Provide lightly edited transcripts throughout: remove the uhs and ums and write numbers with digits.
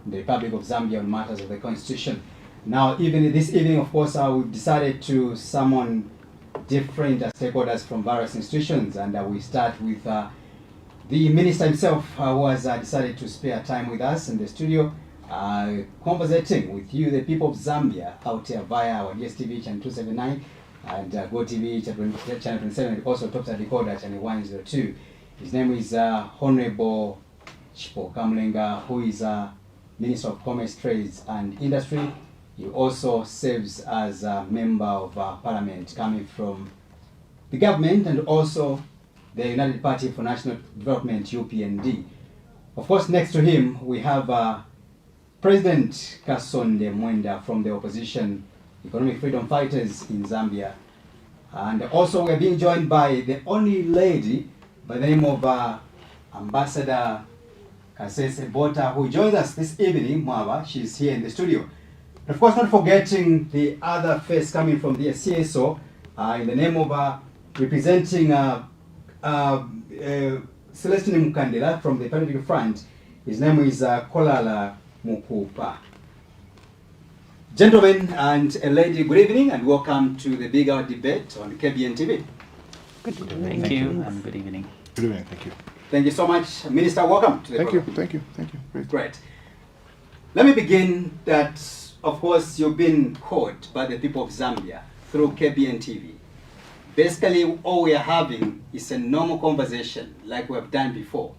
in the Republic of Zambia on matters of the Constitution. Now, even this evening, of course, we've decided to summon different stakeholders from various institutions, and we start with the minister himself, who has decided to spare time with us in the studio, conversating with you, the people of Zambia, out here via our DSTV channel 279 and GoTV channel 27, and also Top Decoder channel 102. His name is Honorable Chipo Kamlenga, who is Minister of Commerce, Trades and Industry. He also serves as a member of Parliament coming from the government and also the United Party for National Development, UPND. Of course, next to him, we have President Kasonde Mwenda from the opposition Economic Freedom Fighters in Zambia. And also we're being joined by the only lady by the name of Ambassador Kasese Bota, who joins us this evening, Mwaba. She's here in the studio. Of course, not forgetting the other face coming from the CSO in the name of representing Celestine Mukandela from the Political Front. His name is Kolala Mukupa. Gentlemen and a lady, good evening and welcome to the Big Hour debate on KBN TV. Good evening. Thank you and good evening. Good evening, thank you. Thank you so much. Minister, welcome to the program. Thank you. Great. Let me begin that, of course, you've been called by the people of Zambia through KBN TV. Basically, all we are having is a normal conversation like we have done before.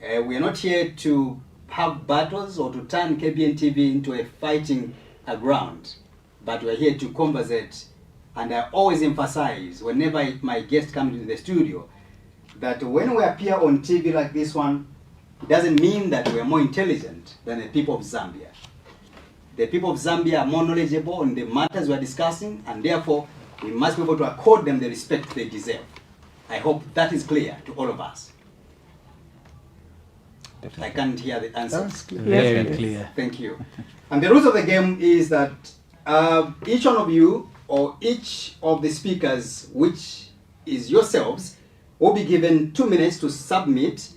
We are not here to have battles or to turn KBN TV into a fighting ground, but we are here to conversate. And I always emphasize, whenever my guest comes into the studio, that when we appear on TV like this one, it doesn't mean that we are more intelligent than the people of Zambia. The people of Zambia are more knowledgeable on the matters we are discussing, and therefore we must be able to accord them the respect they deserve. I hope that is clear to all of us. Definitely. I can't hear the answer. That's clear. Very clear. Thank you. And the rules of the game is that each one of you, or each of the speakers, which is yourselves, will be given 2 minutes to submit.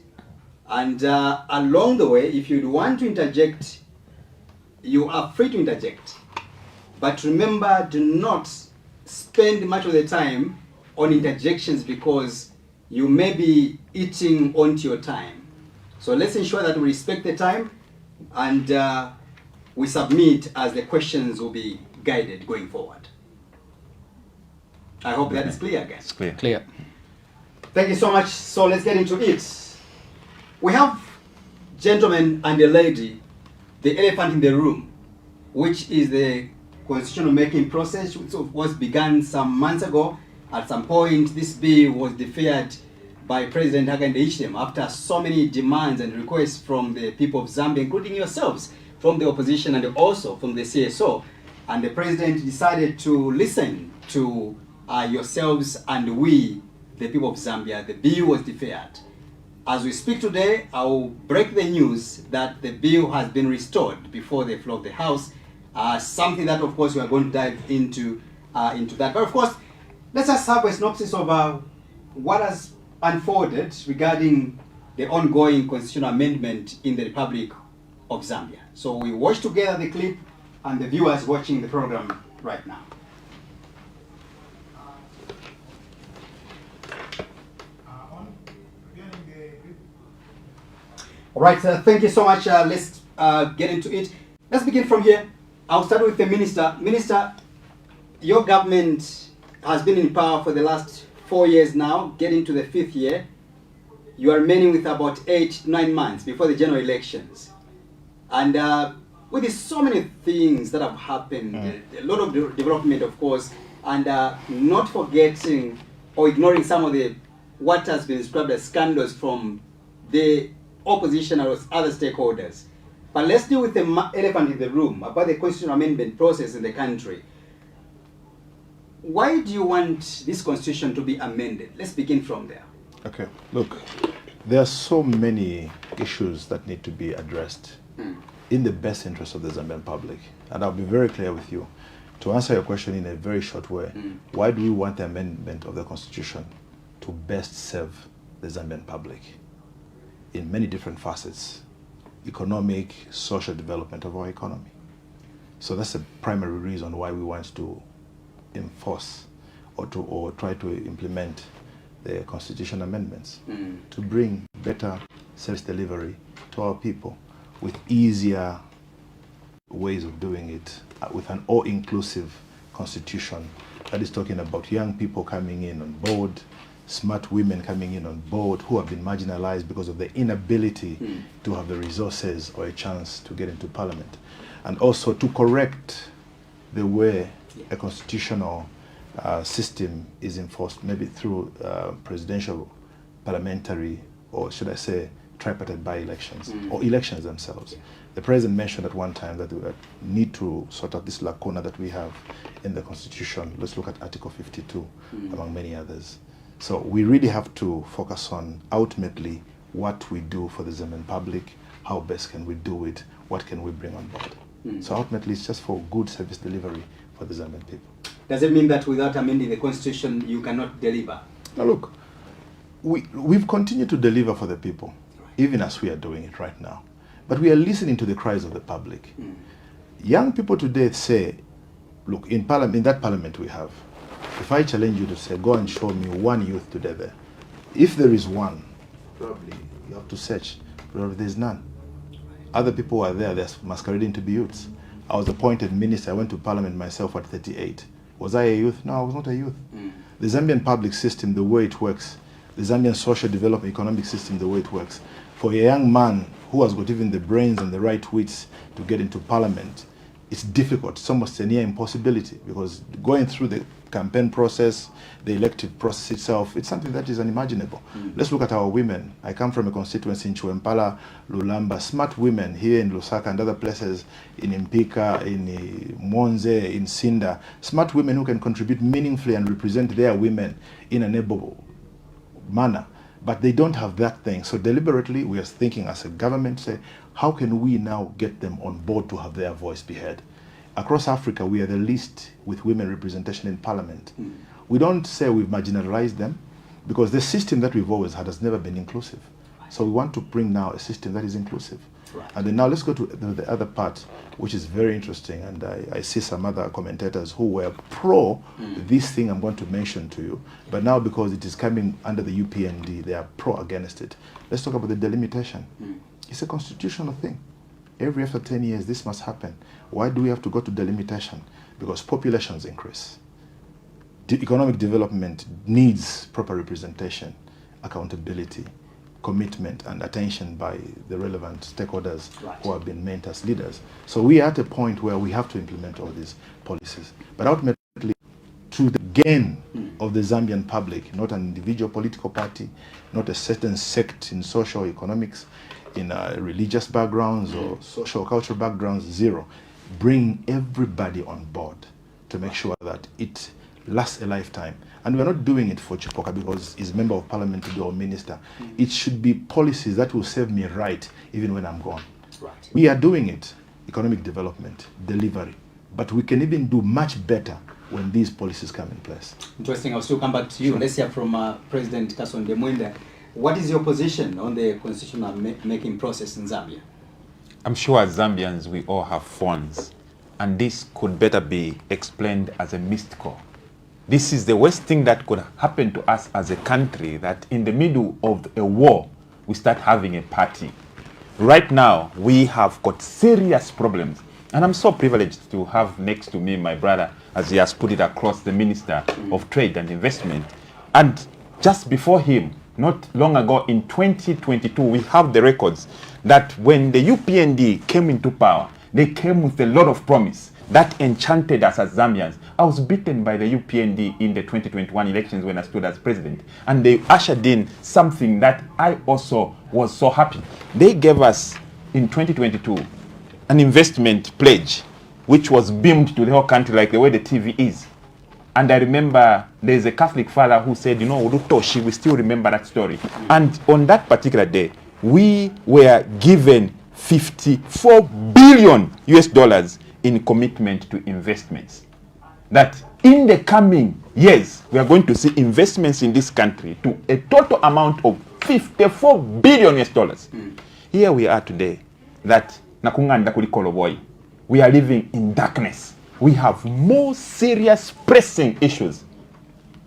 And along the way, if you want to interject, you are free to interject. But remember, do not spend much of the time on interjections because you may be eating onto your time. So let's ensure that we respect the time and we submit as the questions will be guided going forward. I hope that is clear again. It's clear. Clear. Thank you so much. So let's get into it. We have, gentlemen and a lady, the elephant in the room, which is the constitutional making process, which was begun some months ago. At some point, this bill was deferred by President Hakainde Hichilema after so many demands and requests from the people of Zambia, including yourselves, from the opposition and also from the CSO. And the president decided to listen to yourselves and we, the people of Zambia. The bill was deferred. As we speak today, I will break the news that the bill has been restored before the floor of the House. Something that, of course, we are going to dive into that. But of course, let's just have a synopsis of what has unfolded regarding the ongoing constitutional amendment in the Republic of Zambia. So we watch together the clip and the viewers watching the program right now. All right, thank you so much. Let's get into it. Let's begin from here. I'll start with the minister. Minister, your government has been in power for the last 4 years now, getting to the 5th year. You are remaining with about 8-9 months before the general elections. And with so many things that have happened, a lot of development, of course, and not forgetting or ignoring some of what has been described as scandals from the opposition or other stakeholders. But let's deal with the elephant in the room about the constitutional amendment process in the country. Why do you want this constitution to be amended? Let's begin from there. Okay, look, there are so many issues that need to be addressed in the best interest of the Zambian public. And I'll be very clear with you. To answer your question in a very short way, why do we want the amendment of the constitution to best serve the Zambian public? In many different facets. economic, social development of our economy. So that's the primary reason why we want to enforce or try to implement the constitution amendments to bring better service delivery to our people with easier ways of doing it, with an all-inclusive constitution that is talking about young people coming in on board, smart women coming in on board who have been marginalized because of their inability to have the resources or a chance to get into parliament. And also to correct the way a constitutional system is enforced, maybe through presidential, parliamentary, or should I say, tripartite by-elections, or elections themselves. The president mentioned at one time that we need to sort out this lacuna that we have in the constitution. Let's look at Article 52, among many others. So we really have to focus on ultimately what we do for the Zambian public, how best can we do it, what can we bring on board. So ultimately it's just for good service delivery for the Zambian people. Does it mean that without amending the constitution you cannot deliver? Now look, we've continued to deliver for the people, even as we are doing it right now. But we are listening to the cries of the public. Young people today say, look, in that parliament we have, if I challenge you to say, go and show me one youth today there, if there is one, probably you have to search, probably there's none. Other people are there, they're masquerading to be youths. I was appointed minister, I went to parliament myself at 38. Was I a youth? No, I was not a youth. The Zambian public system, the way it works, the Zambian social development economic system, the way it works, for a young man who has got even the brains and the right wits to get into parliament, it's difficult. It's almost a near impossibility, because going through the campaign process, the elective process itself, it's something that is unimaginable. Let's look at our women. I come from a constituency in Chuempala, Lulamba, smart women here in Lusaka and other places, in Impika, in Monze, in Sinda, smart women who can contribute meaningfully and represent their women in an able manner. But they don't have that thing. So deliberately, we are thinking as a government, say, how can we now get them on board to have their voice be heard? Across Africa, we are the least with women representation in parliament. We don't say we've marginalized them, because the system that we've always had has never been inclusive. So we want to bring now a system that is inclusive. And then now let's go to the other part, which is very interesting. And I see some other commentators who were pro this thing I'm going to mention to you. But now because it is coming under the UPND, they are pro against it. Let's talk about the delimitation. It's a constitutional thing. Every after 10 years, this must happen. Why do we have to go to delimitation? Because populations increase. The economic development needs proper representation, accountability, commitment and attention by the relevant stakeholders who have been meant as leaders. So we are at a point where we have to implement all these policies. But ultimately, to the gain of the Zambian public, not an individual political party, not a certain sect in social economics, in religious backgrounds or social cultural backgrounds, zero. Bring everybody on board to make sure that it lasts a lifetime. And we're not doing it for Chipoka because he's member of parliament to be our minister. It should be policies that will serve me right even when I'm gone. We are doing it, economic development, delivery. But we can even do much better when these policies come in place. Interesting. I'll still come back to you. Let's hear from President Kasonde Mwenda. What is your position on the constitutional making process in Zambia? I'm sure as Zambians we all have phones, and this could better be explained as a missed call. This is the worst thing that could happen to us as a country, that in the middle of a war, we start having a party. Right now, we have got serious problems. And I'm so privileged to have next to me my brother, as he has put it across, the Minister of Trade and Investment. And just before him, not long ago in 2022, we have the records that when the UPND came into power, they came with a lot of promise that enchanted us as Zambians. I was beaten by the UPND in the 2021 elections when I stood as president. And they ushered in something that I also was so happy. They gave us, in 2022, an investment pledge, which was beamed to the whole country like the way the TV is. And I remember there's a Catholic father who said, you know, Urutoshi, we still remember that story. And on that particular day, we were given 54 billion US dollars in commitment to investments. That in the coming years, we are going to see investments in this country to a total amount of 54 billion US dollars. Here we are today. that nakunganda kuli koloboy. We are living in darkness. We have more serious pressing issues.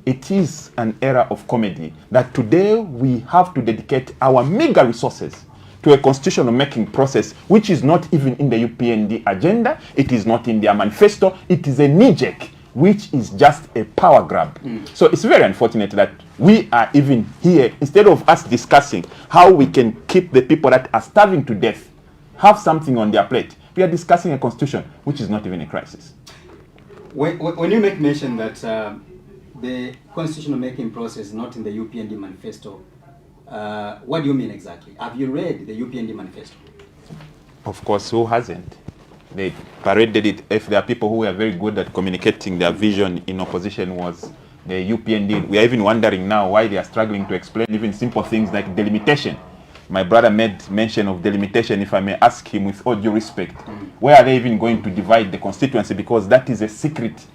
It is an era of comedy that today we have to dedicate our meager resources to a constitutional making process which is not even in the UPND agenda, it is not in their manifesto, it is a knee-jerk, which is just a power grab. So it's very unfortunate that we are even here, instead of us discussing how we can keep the people that are starving to death, have something on their plate. We are discussing a constitution which is not even a crisis. When you make mention that the constitutional making process is not in the UPND manifesto, what do you mean exactly? Have you read the UPND manifesto? Of course, who hasn't? They paraded it. If there are people who are very good at communicating their vision in opposition, was the UPND. We are even wondering now why they are struggling to explain even simple things like delimitation. My brother made mention of delimitation. If I may ask him with all due respect, where are they even going to divide the constituency? Because that is a secret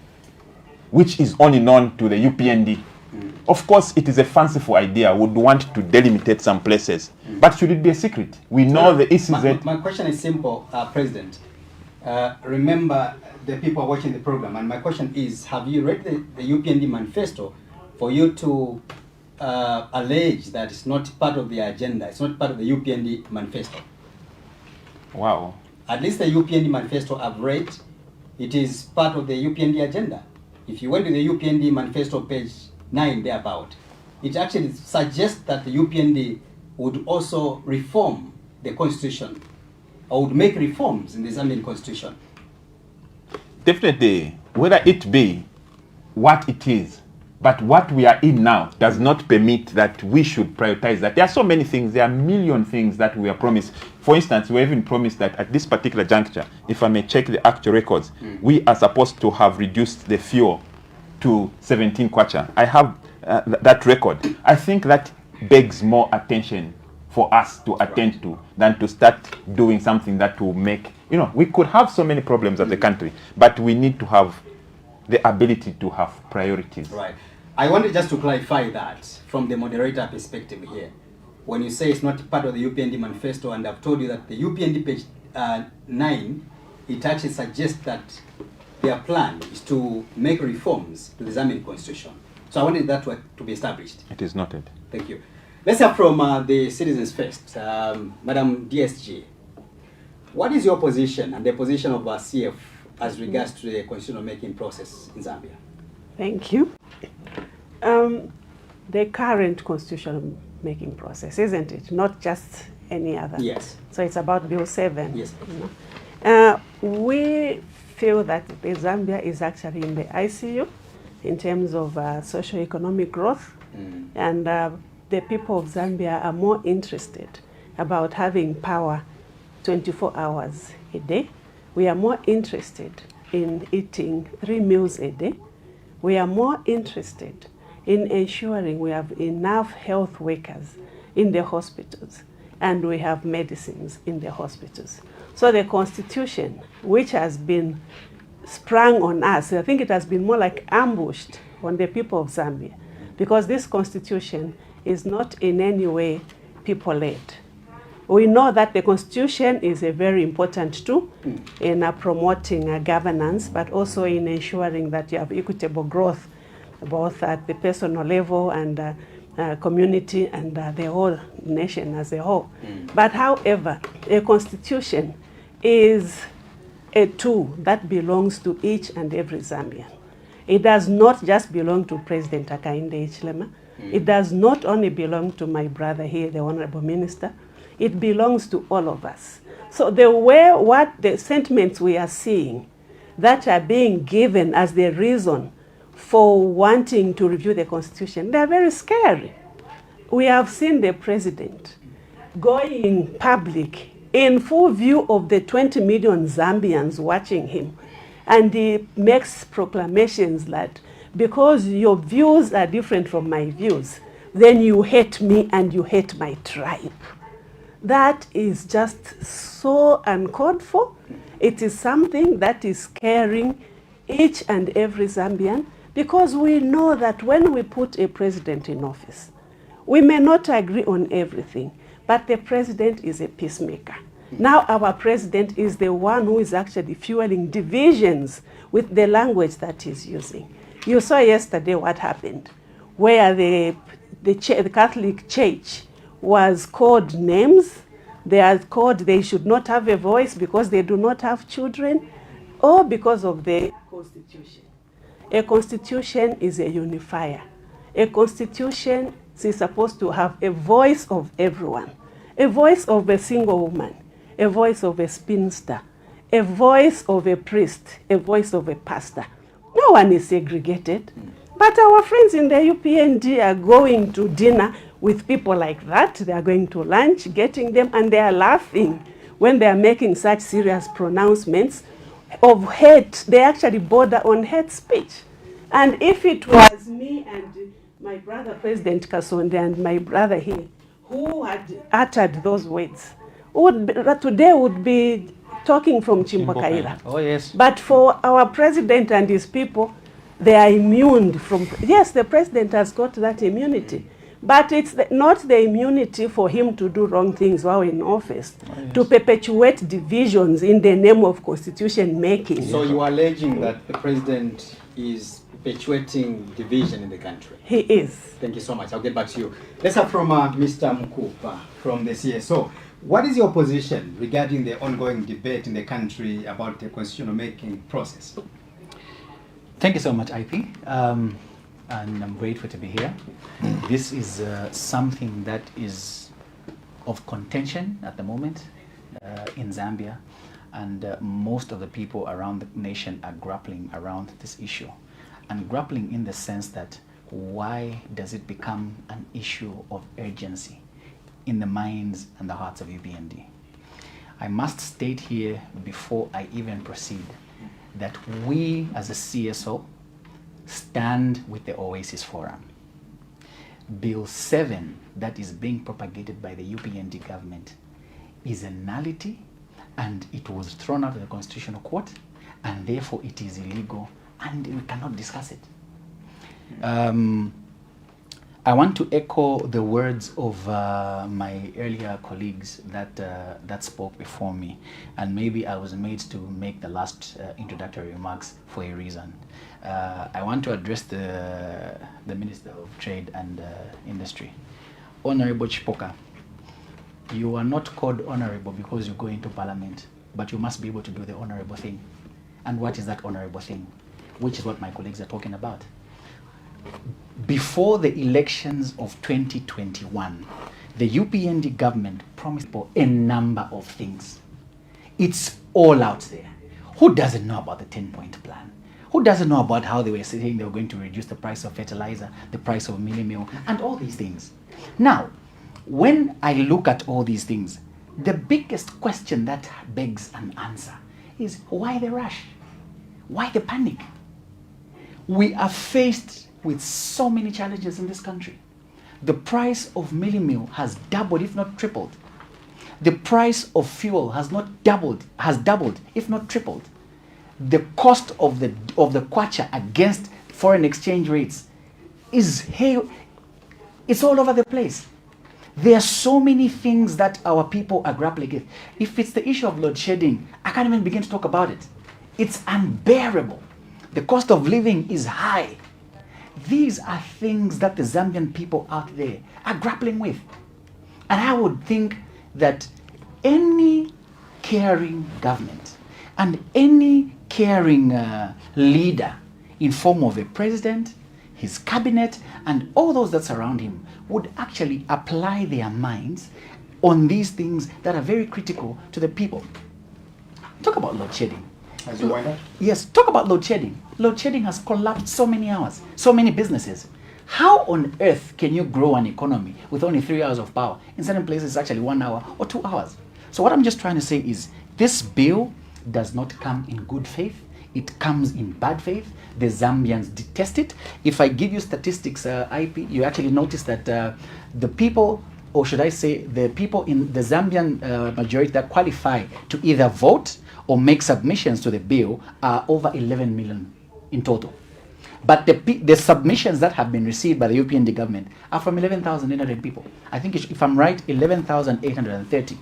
which is only known to the UPND. Of course, it is a fanciful idea. We would want to delimitate some places. But should it be a secret? We know the ECZ... My question is simple, President. Remember, the people are watching the program, and my question is, have you read the UPND manifesto for you to allege that it's not part of the agenda, it's not part of the UPND manifesto? Wow. At least the UPND manifesto I've read, it is part of the UPND agenda. If you went to the UPND manifesto page 9 thereabout, it actually suggests that the UPND would also reform the constitution, or would make reforms in the Zambian constitution. Definitely, whether it be what it is, but what we are in now does not permit that we should prioritize that. There are so many things, there are a million things that we are promised. For instance, we even promised that at this particular juncture, if I may check the actual records, we are supposed to have reduced the fuel to 17 kwacha. I have that record. I think that begs more attention for us to attend to than to start doing something that will make, we could have so many problems as a country, but we need to have the ability to have priorities. Right. I wanted just to clarify that from the moderator perspective here. When you say it's not part of the UPND manifesto, and I've told you that the UPND page 9, it actually suggests that their plan is to make reforms to the Zambian constitution. So I wanted that to be established. It is noted. Thank you. Let's hear from the citizens first. Madam DSG, what is your position and the position of our CF as regards to the constitutional making process in Zambia? Thank you. The current constitutional making process, isn't it? Not just any other. Yes. So it's about Bill 7. Yes. We feel that the Zambia is actually in the ICU in terms of socio-economic growth, and the people of Zambia are more interested about having power 24 hours a day. We are more interested in eating 3 meals a day. We are more interested in ensuring we have enough health workers in the hospitals and we have medicines in the hospitals. So the Constitution, which has been sprung on us, I think it has been more like ambushed on the people of Zambia, because this Constitution is not in any way people-led. We know that the Constitution is a very important tool in promoting governance, but also in ensuring that you have equitable growth, both at the personal level and community and the whole nation as a whole. But however, a Constitution is a tool that belongs to each and every Zambian. It does not just belong to President Hakainde Hichilema. It does not only belong to my brother here, the Honorable Minister. It belongs to all of us. So what the sentiments we are seeing that are being given as the reason for wanting to review the Constitution, they are very scary. We have seen the President going public in full view of the 20 million Zambians watching him. And he makes proclamations that because your views are different from my views, then you hate me and you hate my tribe. That is just so uncalled for. It is something that is scaring each and every Zambian, because we know that when we put a president in office, we may not agree on everything, but the president is a peacemaker. Now our president is the one who is actually fueling divisions with the language that he's using. You saw yesterday what happened, where the Catholic Church was called names. They are called, they should not have a voice because they do not have children, or because of the constitution. A constitution is a unifier. A constitution is supposed to have a voice of everyone, a voice of a single woman, a voice of a spinster, a voice of a priest, a voice of a pastor. No one is segregated. But our friends in the UPND are going to dinner with people like that. They are going to lunch, getting them, and they are laughing when they are making such serious pronouncements of hate. They actually border on hate speech. And if it was me and my brother, President Kasonde, and my brother here, who had uttered those words, today would be talking from Chimbokaira. Oh, yes. But for our president and his people, they are immune from, yes, the president has got that immunity, but it's not the immunity for him to do wrong things while in office, to perpetuate divisions in the name of constitution making. So you are alleging that the president is perpetuating division in the country? He is. Thank you so much. I'll get back to you. Let's have from Mr. Mukupa from the CSO. What is your position regarding the ongoing debate in the country about the constitutional making process? Thank you so much, IP. And I'm grateful to be here. This is something that is of contention at the moment in Zambia, and most of the people around the nation are grappling around this issue, and grappling in the sense that why does it become an issue of urgency in the minds and the hearts of UPND? I must state here before I even proceed that we as a CSO stand with the Oasis Forum. Bill 7 that is being propagated by the UPND government is a nullity, and it was thrown out of the Constitutional Court, and therefore it is illegal and we cannot discuss it. I want to echo the words of my earlier colleagues that spoke before me, and maybe I was made to make the last introductory remarks for a reason. I want to address the Minister of Trade and Industry. Honorable Chipoka, you are not called honorable because you go into Parliament, but you must be able to do the honorable thing. And what is that honorable thing? Which is what my colleagues are talking about. Before the elections of 2021, the UPND government promised for a number of things. It's all out there. Who doesn't know about the 10-point plan? Who doesn't know about how they were saying they were going to reduce the price of fertilizer, the price of meal, and all these things? Now, when I look at all these things, the biggest question that begs an answer is why the rush? Why the panic? We are faced with so many challenges in this country. The price of meal has doubled, if not tripled. The price of fuel has doubled, if not tripled. The cost of the kwacha against foreign exchange rates it's all over the place. There are so many things that our people are grappling with. If it's the issue of load shedding, I can't even begin to talk about it. It's unbearable. The cost of living is high. These are things that the Zambian people out there are grappling with. And I would think that any caring government and any caring leader in form of a president, his cabinet, and all those that surround him would actually apply their minds on these things that are very critical to the people. Talk about load shedding. As you wind up? Yes, talk about load shedding. Load shedding has collapsed so many hours, so many businesses. How on earth can you grow an economy with only 3 hours of power? In certain places, it's actually 1 hour or 2 hours. So what I'm just trying to say is this bill does not come in good faith. It comes in bad faith. The Zambians detest it. If I give you statistics, IP, you actually notice that the people, or should I say the people in the Zambian majority that qualify to either vote or make submissions to the bill are over 11 million in total. But the submissions that have been received by the UPND government are from 11,800 people. I think if I'm right, 11,830.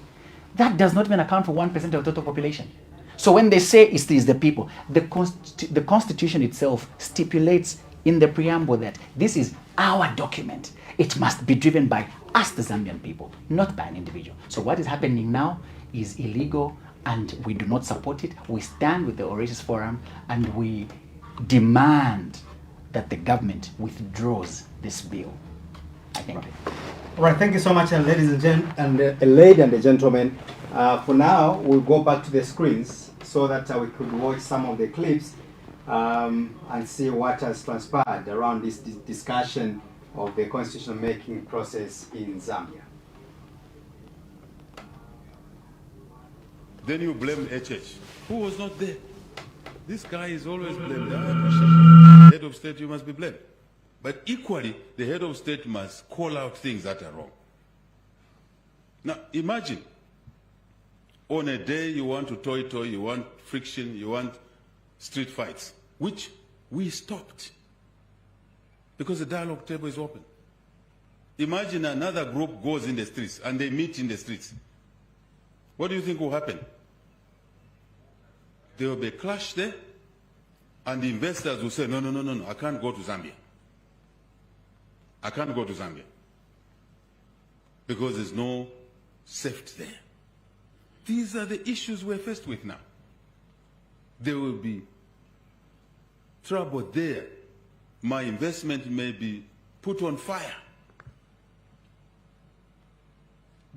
That does not even account for 1% of the total population. So when they say it is the people, the Constitution itself stipulates in the preamble that this is our document. It must be driven by us, the Zambian people, not by an individual. So what is happening now is illegal, and we do not support it. We stand with the Oasis Forum, and we demand that the government withdraws this bill. I thank you. All right, thank you so much, ladies and gentlemen. For now, we'll go back to the screens so that we could watch some of the clips and see what has transpired around this discussion of the constitutional making process in Zambia. Then you blame HH. Who was not there? This guy is always blamed. I appreciate it. Head of state, you must be blamed. But equally, the head of state must call out things that are wrong. Now, imagine, on a day you want to toy, you want friction, you want street fights, which we stopped because the dialogue table is open. Imagine another group goes in the streets and they meet in the streets. What do you think will happen? There will be a clash there, and the investors will say, no, I can't go to Zambia. I can't go to Zambia because there's no safety there. These are the issues we're faced with now. There will be trouble there. My investment may be put on fire.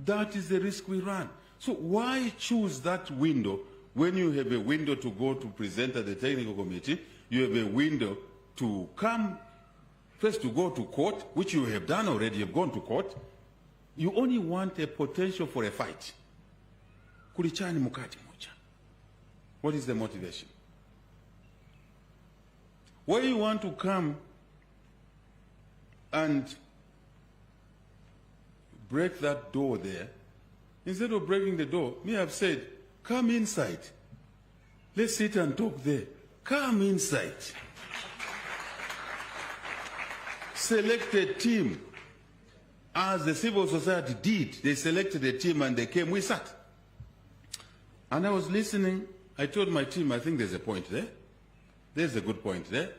That is the risk we run. So why choose that window when you have a window to go to present at the technical committee, you have a window to come, first to go to court, which you have done already, you've gone to court. You only want a potential for a fight. Kulichani mukati moja. What is the motivation? Why you want to come and break that door there, instead of breaking the door, me have said, come inside. Let's sit and talk there. Come inside. Select a team. As the civil society did, they selected a team and they came, we sat. And I was listening. I told my team, I think there's a point there. There's a good point there.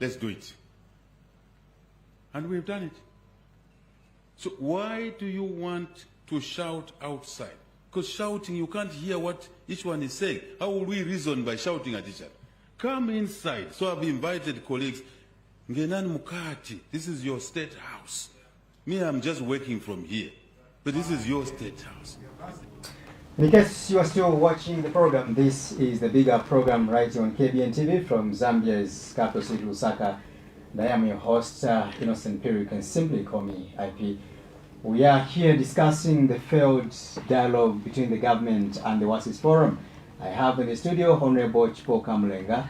Let's do it. And we've done it. So why do you want to shout outside? Because shouting, you can't hear what each one is saying. How will we reason by shouting at each other? Come inside. So I've invited colleagues. Ngenani Mukati, this is your state house. Me, I'm just working from here. But this is your state house. In case you are still watching the program, this is the bigger program right on KBN TV from Zambia's capital city, Lusaka. And I am your host, Innocent Perry. You can simply call me IP. We are here discussing the failed dialogue between the government and the Oasis Forum. I have in the studio Honorable Chipo Kamulenga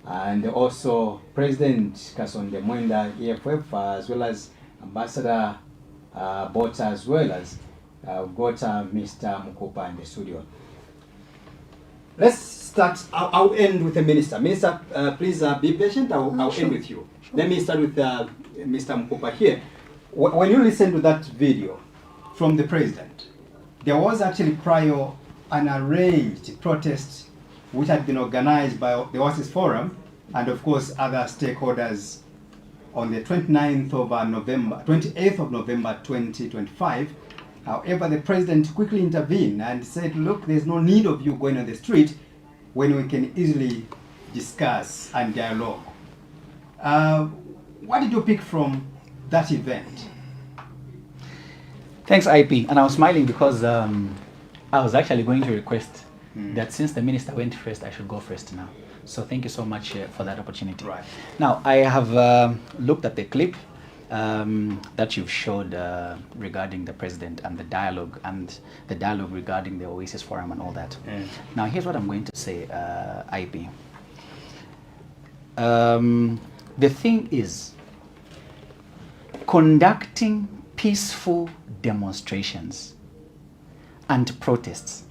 and also President Kasonde Mwenda, EFF, as well as Ambassador Bota, as well as we've got Mr. Mukupa in the studio. Let's start. I'll end with the Minister. Minister, please be patient. I'll end with you. Sure. Let me start with Mr. Mukupa here. When you listen to that video from the President, there was actually prior an arranged protest which had been organized by the Oasis Forum and of course other stakeholders on the 28th of November 2025. However, the President quickly intervened and said, look, there's no need of you going on the street when we can easily discuss and dialogue. What did you pick from that event? Thanks, IP. And I was smiling because I was actually going to request that since the Minister went first, I should go first now. So thank you so much for that opportunity. Right. Now, I have looked at the clip that you've showed regarding the President and the dialogue regarding the Oasis Forum and all that. Now, here's what I'm going to say, IP. The thing is, conducting peaceful demonstrations and protests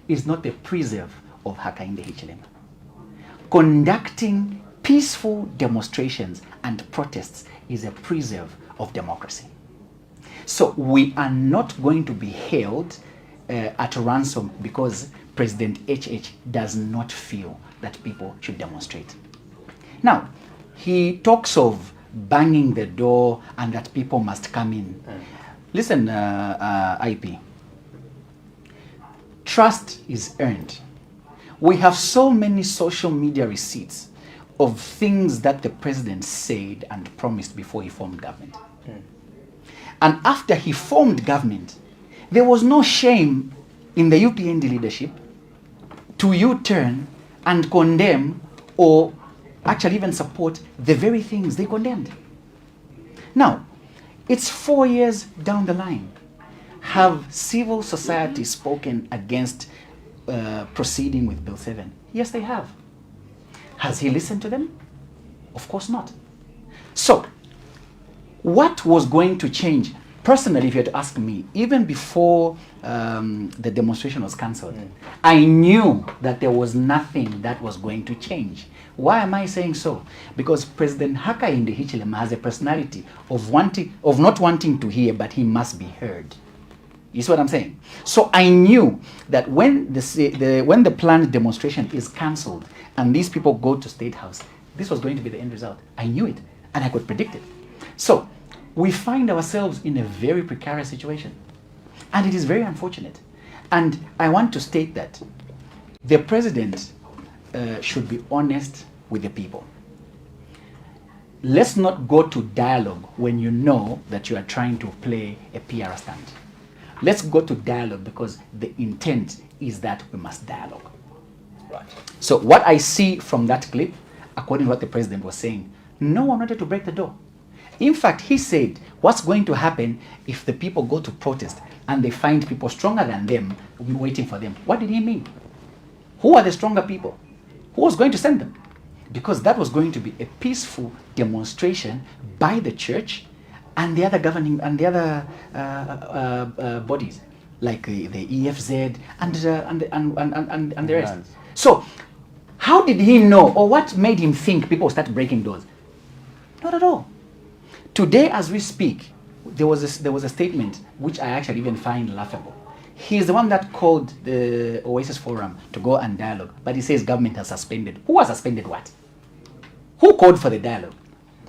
is not a preserve of Hakainde Hichilema. Conducting peaceful demonstrations and protests is a preserve of democracy. So we are not going to be held at ransom because President HH does not feel that people should demonstrate. Now, he talks of banging the door and that people must come in. Listen, IP. Trust is earned. We have so many social media receipts of things that the president said and promised before he formed government. And after he formed government, there was no shame in the UPND leadership to U-turn and condemn or actually even support the very things they condemned. Now, it's 4 years down the line. Have civil society spoken against proceeding with Bill 7? Yes, they have. Has he listened to them? Of course not. So, what was going to change? Personally, if you had to ask me, even before the demonstration was cancelled, I knew that there was nothing that was going to change. Why am I saying so? Because President Hakainde Hichilema has a personality of not wanting to hear, but he must be heard. You see what I'm saying? So I knew that when the planned demonstration is cancelled and these people go to State House, this was going to be the end result. I knew it, and I could predict it. So we find ourselves in a very precarious situation, and it is very unfortunate. And I want to state that the president should be honest with the people. Let's not go to dialogue when you know that you are trying to play a PR stunt. Let's go to dialogue because the intent is that we must dialogue. Right. So what I see from that clip, according to what the president was saying, no one wanted to break the door. In fact, he said, what's going to happen if the people go to protest and they find people stronger than them waiting for them? What did he mean? Who are the stronger people? Who was going to send them? Because that was going to be a peaceful demonstration by the church and the other governing and the other bodies, like the EFZ and the rest. So, how did he know, or what made him think people start breaking doors? Not at all. Today, as we speak, there was a statement which I actually even find laughable. He's the one that called the Oasis Forum to go and dialogue, but he says government has suspended. Who has suspended what? Who called for the dialogue?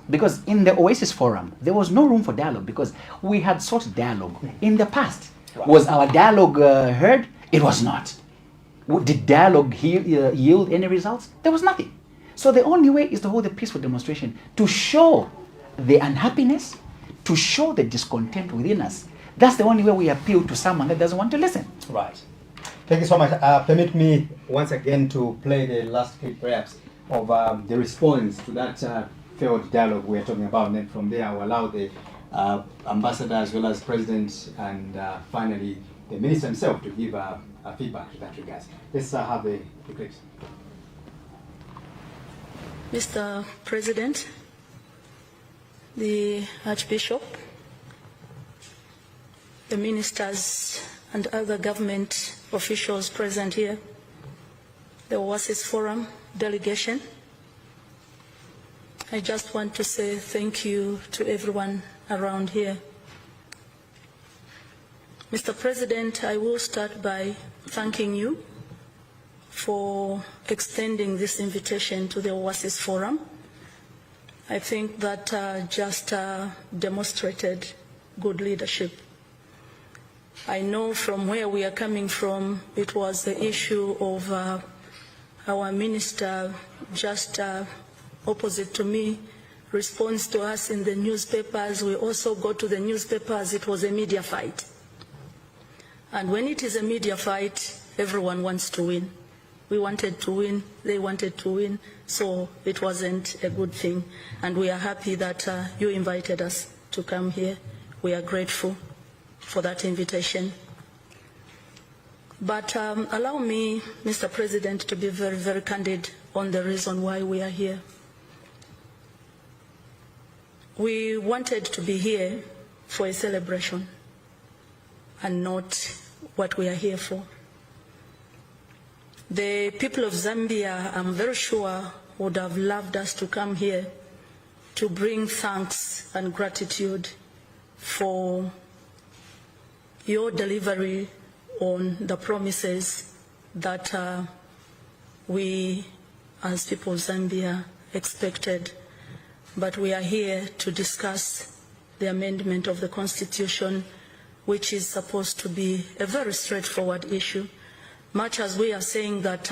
Because in the Oasis Forum, there was no room for dialogue because we had sought dialogue in the past. Was our dialogue heard? It was not. Did dialogue yield any results? There was nothing. So the only way is to hold a peaceful demonstration to show the unhappiness, to show the discontent within us. That's the only way we appeal to someone that doesn't want to listen. Right. Thank you so much. Permit me once again to play the last clip perhaps of the response to that failed dialogue we're talking about, and then from there I'll allow the ambassador as well as president and finally the minister himself to give feedback to that regard. Let's have the clips. Mr. President, the Archbishop, the ministers and other government officials present here, the Oasis Forum delegation, I just want to say thank you to everyone around here. Mr. President, I will start by thanking you for extending this invitation to the Oasis Forum. I think that just demonstrated good leadership. I know from where we are coming from, it was the issue of our minister just opposite to me responds to us in the newspapers. We also go to the newspapers. It was a media fight. And when it is a media fight, everyone wants to win. We wanted to win, they wanted to win, so it wasn't a good thing. And we are happy that you invited us to come here. We are grateful for that invitation. But allow me, Mr. President, to be very, very candid on the reason why we are here. We wanted to be here for a celebration and not what we are here for. The people of Zambia, I'm very sure, would have loved us to come here to bring thanks and gratitude for your delivery on the promises that we as people of Zambia expected. But we are here to discuss the amendment of the Constitution, which is supposed to be a very straightforward issue. Much as we are saying that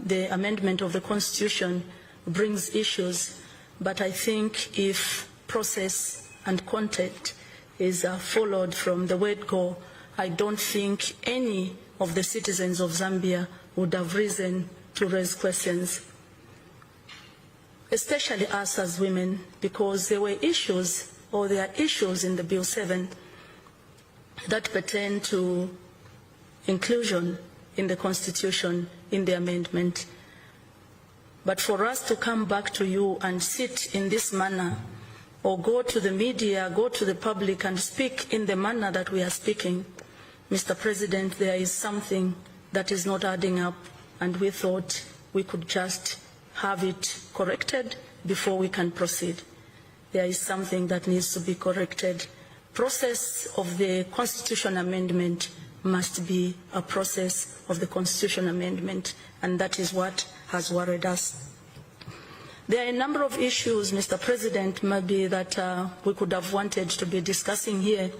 the amendment of the Constitution brings issues, but I think if process and content is followed from the word go, I don't think any of the citizens of Zambia would have reason to raise questions, especially us as women, because there were issues, or there are issues in the Bill 7 that pertain to inclusion in the Constitution, in the amendment. But for us to come back to you and sit in this manner, or go to the media, go to the public and speak in the manner that we are speaking, Mr. President, there is something that is not adding up, and we thought we could just have it corrected before we can proceed. There is something that needs to be corrected. Process of the Constitution amendment must be a process of the Constitution amendment, and that is what has worried us. There are a number of issues, Mr. President, maybe that we could have wanted to be discussing here,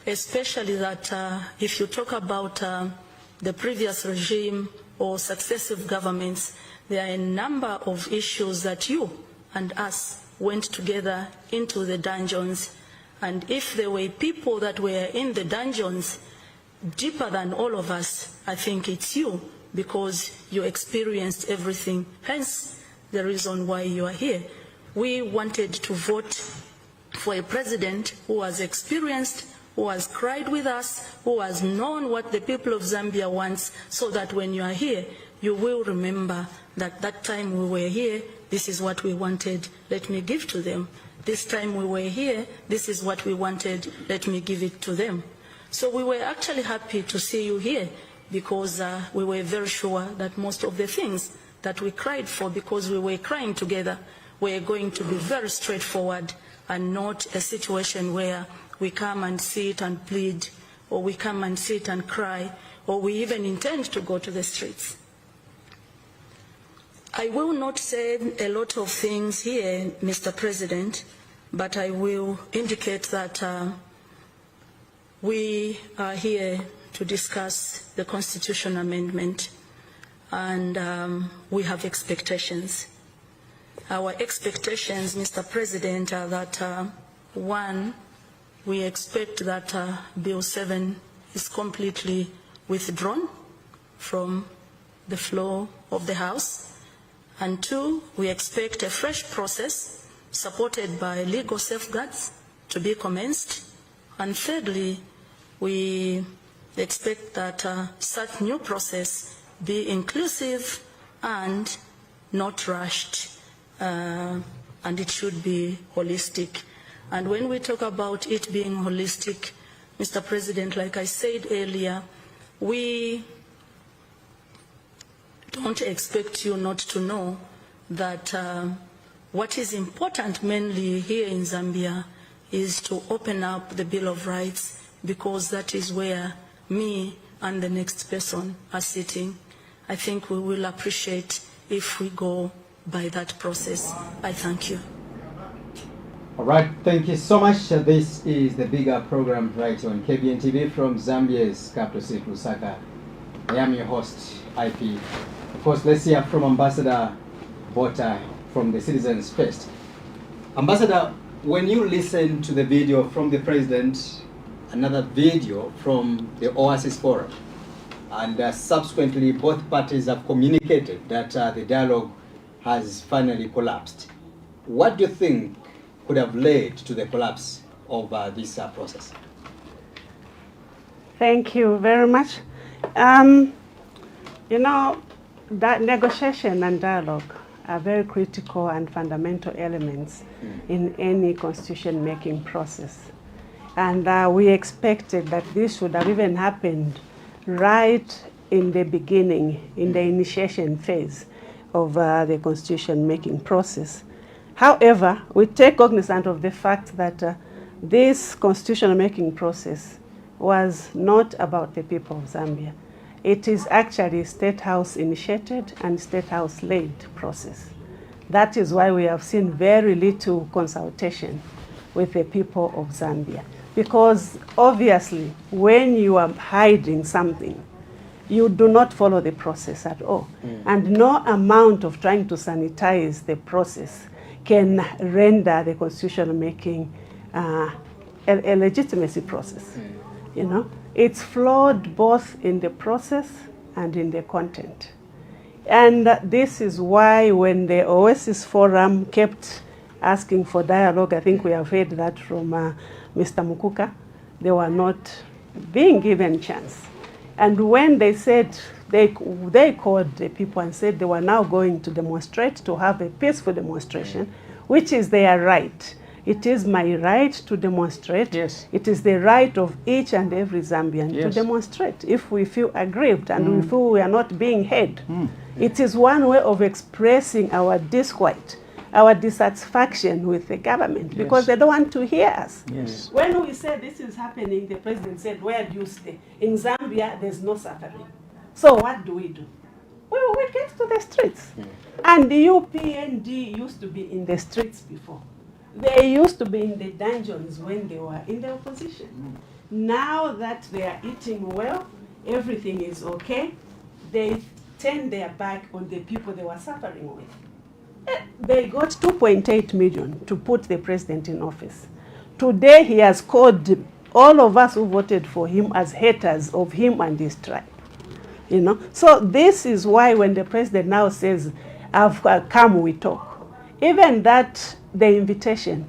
especially that if you talk about the previous regime or successive governments, there are a number of issues that you and us went together into the dungeons. And if there were people that were in the dungeons deeper than all of us, I think it's you, because you experienced everything. Hence, the reason why you are here. We wanted to vote for a president who has experienced, who has cried with us, who has known what the people of Zambia wants, so that when you are here, you will remember that that time we were here, this is what we wanted, let me give to them. This time we were here, this is what we wanted, let me give it to them. So we were actually happy to see you here, because we were very sure that most of the things that we cried for, because we were crying together, were going to be very straightforward, and not a situation where we come and sit and plead, or we come and sit and cry, or we even intend to go to the streets. I will not say a lot of things here, Mr. President, but I will indicate that we are here to discuss the Constitution amendment, and we have expectations. Our expectations, Mr. President, are that one, we expect that Bill 7 is completely withdrawn from the floor of the House. And two, we expect a fresh process supported by legal safeguards to be commenced. And thirdly, we expect that such new process be inclusive and not rushed, and it should be holistic. And when we talk about it being holistic, Mr. President, like I said earlier, we don't expect you not to know that what is important mainly here in Zambia is to open up the Bill of Rights, because that is where me and the next person are sitting. I think we will appreciate if we go by that process. I thank you. All right, thank you so much. This is the bigger program right on KBN TV from Zambia's capital city, Lusaka. I am your host, IP. Of course, let's hear from Ambassador Bota from the Citizens First. Ambassador, when you listen to the video from the President, another video from the Oasis Forum, and subsequently both parties have communicated that the dialogue has finally collapsed. What do you think could have led to the collapse of this process? Thank you very much. You know, that negotiation and dialogue are very critical and fundamental elements in any constitution-making process. And we expected that this would have even happened right in the beginning, in the initiation phase of the constitution-making process. However, we take cognizance of the fact that this constitution-making process was not about the people of Zambia. It is actually State House initiated and State House led process. That is why we have seen very little consultation with the people of Zambia. Because obviously, when you are hiding something, you do not follow the process at all. And no amount of trying to sanitize the process can render the constitutional making a legitimacy process. You know, it's flawed both in the process and in the content. And this is why when the Oasis Forum kept asking for dialogue, I think we have heard that from Mr. Mukuka, they were not being given chance. And when they said, they called the people and said they were now going to demonstrate, to have a peaceful demonstration, which is their right. It is my right to demonstrate. Yes. It is the right of each and every Zambian to Yes. demonstrate. If we feel aggrieved and we feel we are not being heard, it is one way of expressing our disquiet, our dissatisfaction with the government, because they don't want to hear us. Yes. When we said this is happening, the president said, where do you stay? In Zambia, there's no suffering. So what do? We get to the streets. And the UPND used to be in the streets before. They used to be in the dungeons when they were in the opposition. Now that they are eating well, everything is okay, they turn their back on the people they were suffering with. They got 2.8 million to put the president in office. Today he has called all of us who voted for him as haters of him and his tribe. You know, so this is why when the president now says, "I've come, we talk," even that the invitation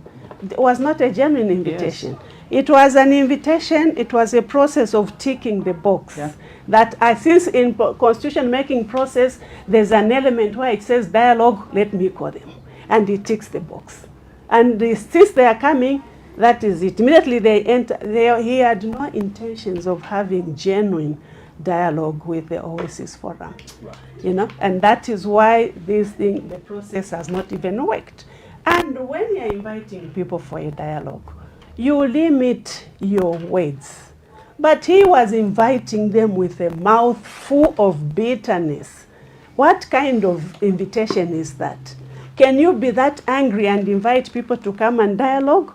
was not a genuine invitation. Yes. It was an invitation. It was a process of ticking the box. Yeah. That since in constitution making process, there's an element where it says dialogue, let me call them. And it ticks the box. And since they are coming, that is it. Immediately they enter, he had no intentions of having genuine dialogue with the Oasis Forum. Right. You know, and that is why this thing, the process has not even worked. And when you're inviting people for a dialogue, you limit your words. But he was inviting them with a mouth full of bitterness. What kind of invitation is that? Can you be that angry and invite people to come and dialogue?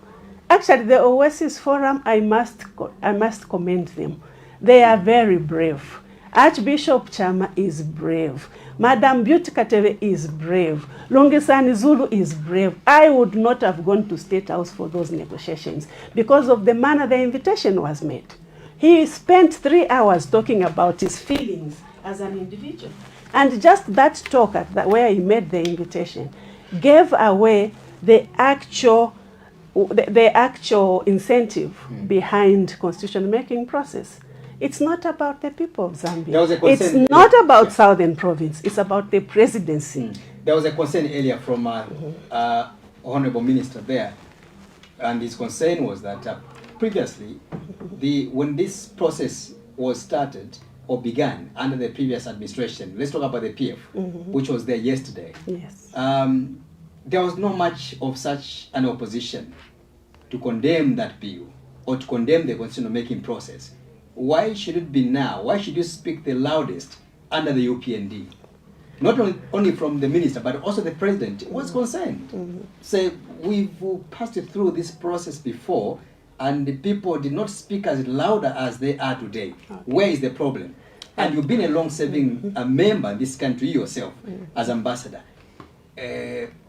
Actually, the Oasis Forum, I must commend them. They are very brave. Archbishop Chama is brave. Madam Beauty Katebe is brave. Lungisani Zulu is brave. I would not have gone to State House for those negotiations because of the manner the invitation was made. He spent 3 hours talking about his feelings as an individual. And just that talk where he made the invitation gave away the actual incentive behind constitution making process. It's not about the people of Zambia. It's not about Southern Province. It's about the presidency. There was a concern earlier from Honorable Minister there, and his concern was that previously, when this process was started or began under the previous administration, let's talk about the PF, which was there yesterday. Yes. There was not much of such an opposition to condemn that bill or to condemn the constitutional making process. Why should it be now? Why should you speak the loudest under the UPND? Not only from the minister, but also the president was concerned. Say, we've passed through this process before, and the people did not speak as louder as they are today. Okay. Where is the problem? And you've been a long-serving member in this country yourself, as ambassador.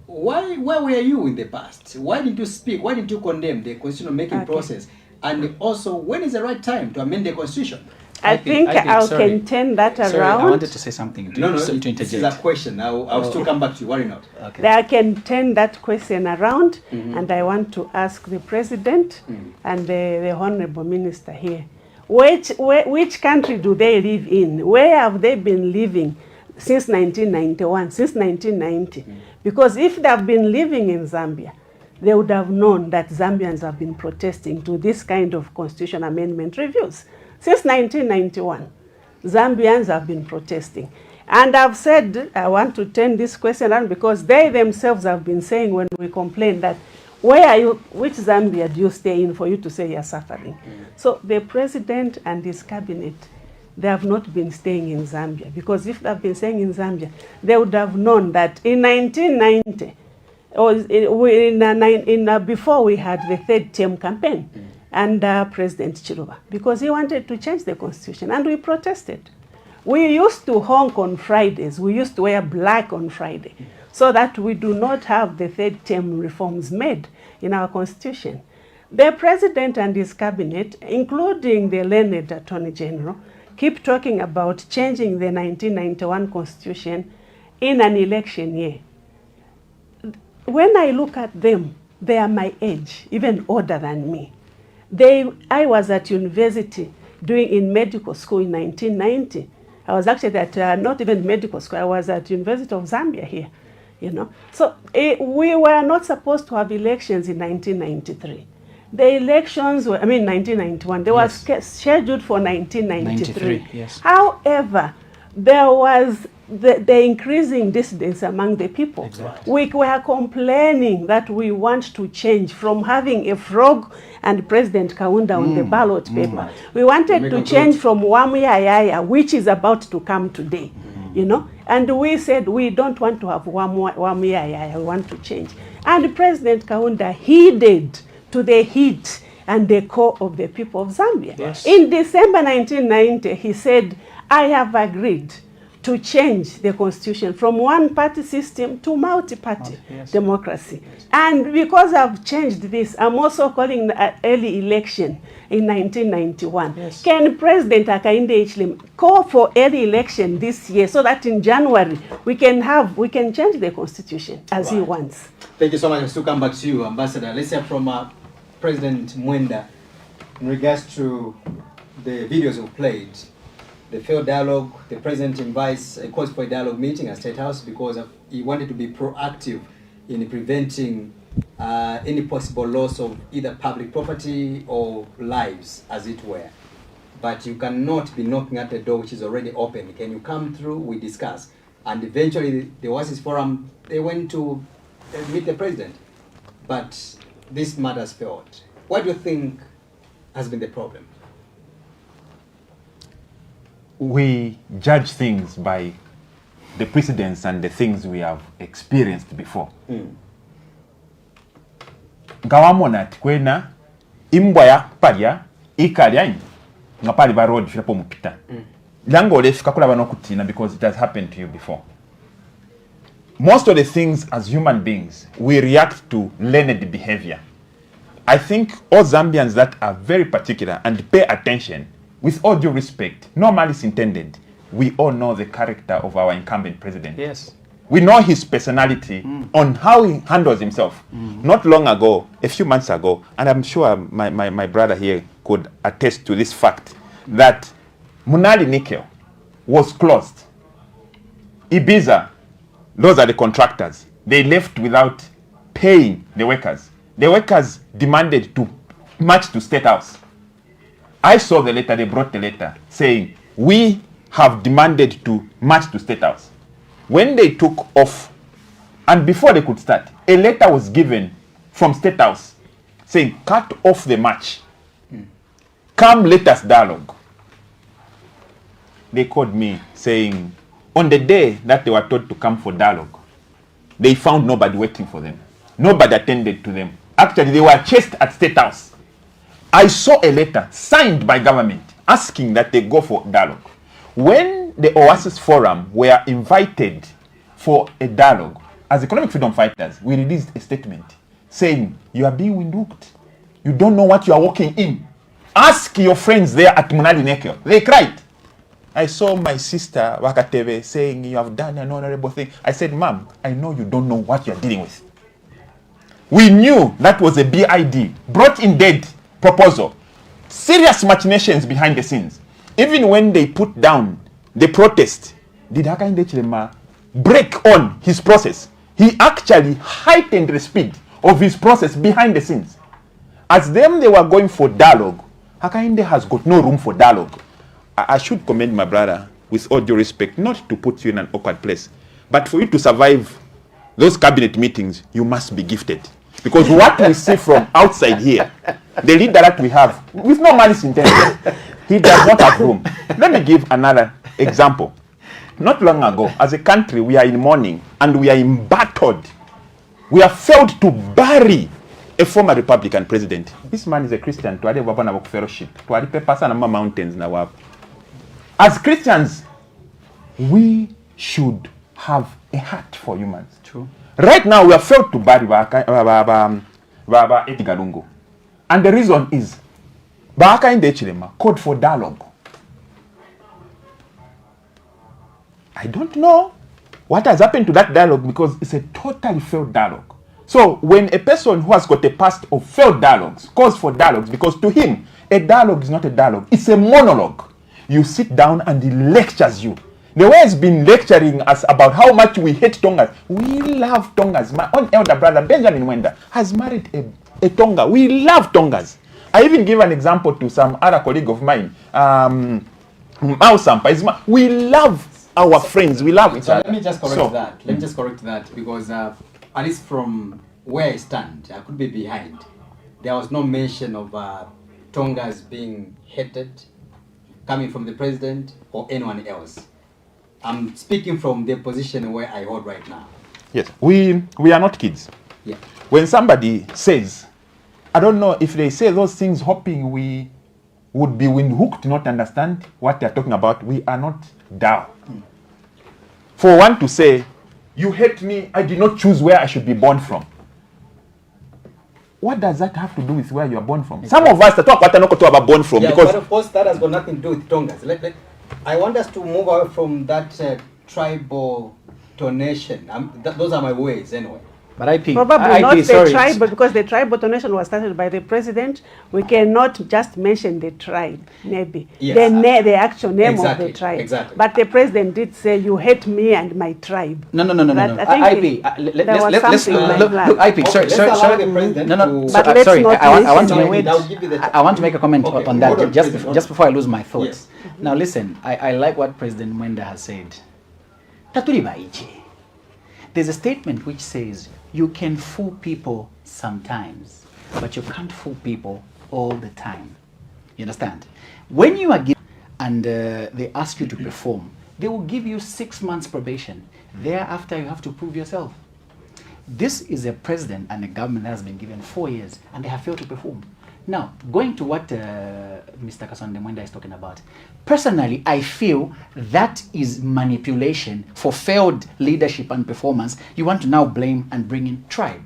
Why were you in the past? Why didn't you speak? Why didn't you condemn the constitutional making process? And also, when is the right time to amend the constitution? I think I'll contend that around. Sorry, I wanted to say something to interject. This is a question. I'll still come back to you. Worry not. Okay. I can turn that question around, and I want to ask the president and the honorable minister here. Which country do they live in? Where have they been living since 1991, since 1990? Because if they have been living in Zambia, they would have known that Zambians have been protesting to this kind of constitution amendment reviews. Since 1991, Zambians have been protesting. And I've said, I want to turn this question around because they themselves have been saying when we complain that, which Zambia do you stay in for you to say you're suffering? So the president and his cabinet they have not been staying in Zambia. Because if they have been staying in Zambia, they would have known that in 1990, or before we had the third term campaign under President Chiluba, because he wanted to change the constitution, and we protested. We used to honk on Fridays. We used to wear black on Friday, so that we do not have the third term reforms made in our constitution. The president and his cabinet, including the learned Attorney General, keep talking about changing the 1991 constitution in an election year. When I look at them, they are my age, even older than me. I was at university in medical school in 1990. I was actually at not even medical school. I was at University of Zambia here, you know. So we were not supposed to have elections in 1993. The elections were, 1991. They were scheduled for 1993. Yes. However, there was the increasing dissidence among the people. Exactly. We were complaining that we want to change from having a frog and President Kaunda on the ballot paper. We wanted to change from Wamuyayaya, which is about to come today, you know. And we said we don't want to have Wamuyayaya, we want to change. And President Kaunda heeded to the heat and the core of the people of Zambia. Yes. In December 1990, he said, I have agreed to change the constitution from one-party system to multi-party democracy. And because I've changed this, I'm also calling an early election in 1991. Yes. Can President Hakainde Hichilema call for early election this year so that in January we can change the constitution as he wants? Thank you so much. To come back to you, Ambassador. Let's hear from President Mwenda in regards to the videos we played. The failed dialogue, the president invites a calls for a dialogue meeting at State House because he wanted to be proactive in preventing any possible loss of either public property or lives, as it were. But you cannot be knocking at the door which is already open. Can you come through? We discuss. And eventually the Oasis Forum, they went to meet the president. But this matters failed. What do you think has been the problem? We judge things by the precedents and the things we have experienced before. Ngawamona tikwena imbwa ya palya ikalya nga pali ba road firapo mupita. Lango lefika kulaba nokutina because it has happened to you before. Most of the things as human beings, we react to learned behavior. I think all Zambians that are very particular and pay attention, with all due respect, no malice intended, we all know the character of our incumbent president. Yes. We know his personality on how he handles himself. Not long ago, a few months ago, and I'm sure my brother here could attest to this fact, that Munali Nickel was closed. Ibiza, those are the contractors. They left without paying the workers. The workers demanded to march to State House. I saw the letter, they brought the letter saying, we have demanded to march to State House. When they took off, and before they could start, a letter was given from State House saying, cut off the march. Come, let us dialogue. They called me saying, on the day that they were told to come for dialogue, they found nobody waiting for them. Nobody attended to them. Actually, they were chased at State House. I saw a letter signed by government asking that they go for dialogue. When the Oasis Forum were invited for a dialogue, as economic freedom fighters, we released a statement saying, you are being windhooked. You don't know what you are walking in. Ask your friends there at Munali Nekel. They cried. I saw my sister Wakatebe saying, you have done an honorable thing. I said, ma'am, I know you don't know what you are dealing with. We knew that was a BID, brought in dead proposal. Serious machinations behind the scenes. Even when they put down the protest, did Hakainde Hichilema break on his process? He actually heightened the speed of his process behind the scenes. As them they were going for dialogue, Hakainde has got no room for dialogue. I should commend my brother, with all due respect, not to put you in an awkward place, but for you to survive those cabinet meetings, you must be gifted. Because what we see from outside here, the leader that we have, with no malice intended, He does not have room. Let me give another example. Not long ago, as a country, we are in mourning and we are embattled. We have failed to bury a former Republican president. This man is a Christian. To have fellowship. To have mountains now. As Christians, we should have a heart for humans. True. Right now, we have failed to bury Baba Etigalungo. And the reason is, Baka in the Chilema called for dialogue. I don't know what has happened to that dialogue because it's a totally failed dialogue. So when a person who has got a past of failed dialogues calls for dialogues, because to him, a dialogue is not a dialogue, it's a monologue. You sit down and he lectures you. The way he's been lecturing us about how much we hate Tongas. We love Tongas. My own elder brother, Benjamin Wenda, has married a Tonga. We love Tongas. I even give an example to some other colleague of mine, Mao Sampa. We love our friends. We love each other. Let me just correct that. Let me just correct that because at least from where I stand, I could be behind. There was no mention of Tongas being hated coming from the president or anyone else. I'm speaking from the position where I hold right now. Yes, we are not kids. Yeah. When somebody says, I don't know if they say those things hoping we would be windhooked to not understand what they're talking about, we are not down. For one to say, you hate me, I did not choose where I should be born from. What does that have to do with where you are born from? Some of us talk about born from because but of course that has got nothing to do with Tongas. I want us to move away from that tribal donation. Those are my words anyway. But IP, Probably not the sorry. tribal, because the tribal donation was started by the president. We cannot just mention the tribe, maybe. Yes. The actual name Exactly, of the tribe. exactly. But the president did say, you hate me and my tribe. No. That- I think Let's something like look, that. IP. Okay, Sorry, let's sorry, allow sorry. the president No. to- But let's Sorry. not I want mention to make. the I'll give you the- I want to make a comment Okay, on hold that on, just President. before I lose my thoughts. Yes. Now listen, I like what President Mwenda has said. Taturi baiche. There's a statement which says you can fool people sometimes, but you can't fool people all the time. You understand? When you are given and they ask you to perform, they will give you 6 months probation. Thereafter, you have to prove yourself. This is a president and a government that has been given 4 years and they have failed to perform. Now, going to what Mr. Kasonde Mwenda is talking about, personally, I feel that is manipulation for failed leadership and performance. You want to now blame and bring in tribe.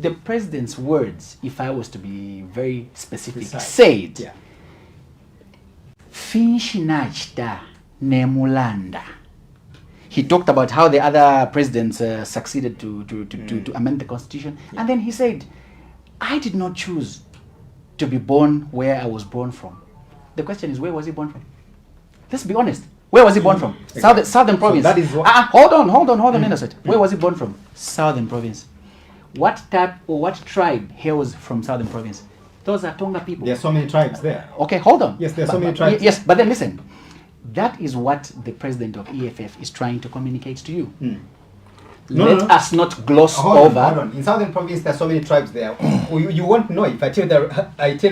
The president's words, if I was to be very specific, said, Yeah. Finshinachta Nemulanda. He talked about how the other presidents succeeded to amend the constitution. And then he said, I did not choose to be born where I was born from. The question is, where was he born from? Let's be honest. Where was he born from? Exactly. Southern province. that is what- Hold on, innocent. Where was he born from? Southern province. What type or what tribe hails from Southern province? Those are Tonga people. There are so many tribes there. Okay, hold on. Yes, there are so many tribes. Yes, but then listen. That is what the president of EFF is trying to communicate to you. Let us not gloss Hold over. on. In Southern Province, there are so many tribes there. You won't know if I tell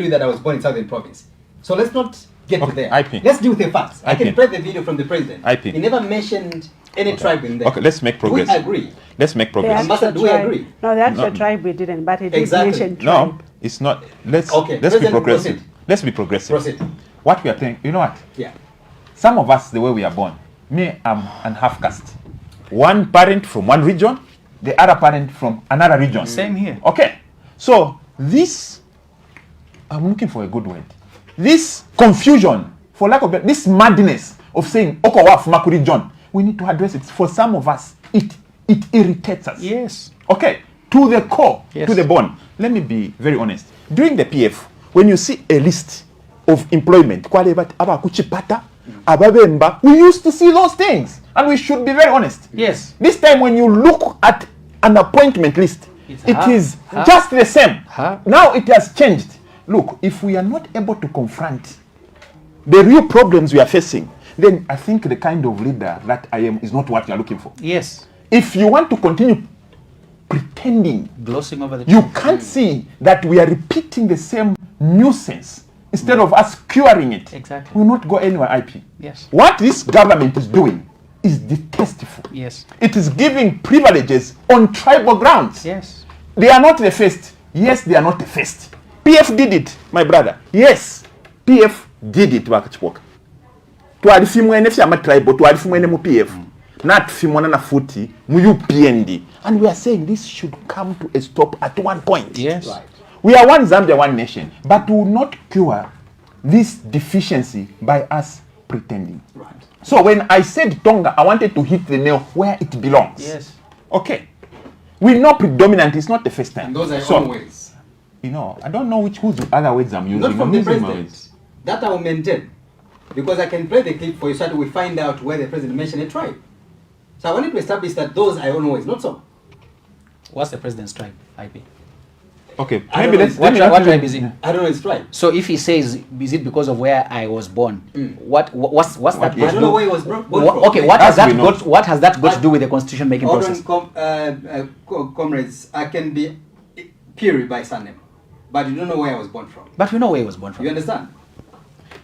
you that I was born in Southern Province. So let's not get to there. IP. Let's deal with the facts. I can IP. play the video from the president. IP. He never mentioned any tribe in there. Okay, let's make progress. We agree. Let's make The progress. actual Ambassador, do we tribe- agree? No, the actual No. tribe we didn't, but he did Exactly. mention tribe. No, it's not. Let's be President, progressive. proceed. Let's be progressive. Proceed. What we are saying, you know what? Yeah. Some of us, the way we are born, me, I'm an half caste. One parent from one region, the other parent from another region. Same here. Okay. So this, I'm looking for a good word. This confusion, for lack of this madness of saying Okowa from Makuri John, we need to address it. For some of us, it irritates us. Yes. Okay. To the core, Yes. to the bone. Let me be very honest. During the PF, when you see a list of employment, we used to see those things. And we should be very honest. Yes. This time when you look at an appointment list, it is just the same. Now it has changed. Look, if we are not able to confront the real problems we are facing, then I think the kind of leader that I am is not what you are looking for. Yes. If you want to continue pretending, Glossing over the you can't see that we are repeating the same nuisance instead of us curing it. Exactly. We will not go anywhere, IP. Yes. What this government is doing is detestable. Yes. It is giving privileges on tribal grounds. Yes. They are not the first. Yes, they are not the first. PF did it, my brother. Yes, PF did it. Twalifi mwene fyama tribal, twalifi mwene mu PF. Not fimwana na futi mu UPND. And we are saying this should come to a stop at one point. Yes. Right. We are one Zambia, one nation. But we will not cure this deficiency by us pretending. Right. So when I said Tonga, I wanted to hit the nail where it belongs. Yes. Okay. We know predominant is not the first time. And those are so, own ways. You know, I don't know whose other words I'm using. Not from I'm the using my president. words. That I will maintain. Because I can play the clip for you so that we find out where the president mentioned a tribe. So I wanted to establish that those are own ways, not so. What's the president's tribe, IP? Okay, I maybe don't know. What tribe is it? I don't know his tribe. So if he says, is it because of where I was born? What's that What got is- I to don't know do? where he was born from. Okay, what As has we that know. got to do with the constitution making Hold process? on, comrades, I can be period by surname, but you don't know where I was born from. But we know where he was born from. You understand?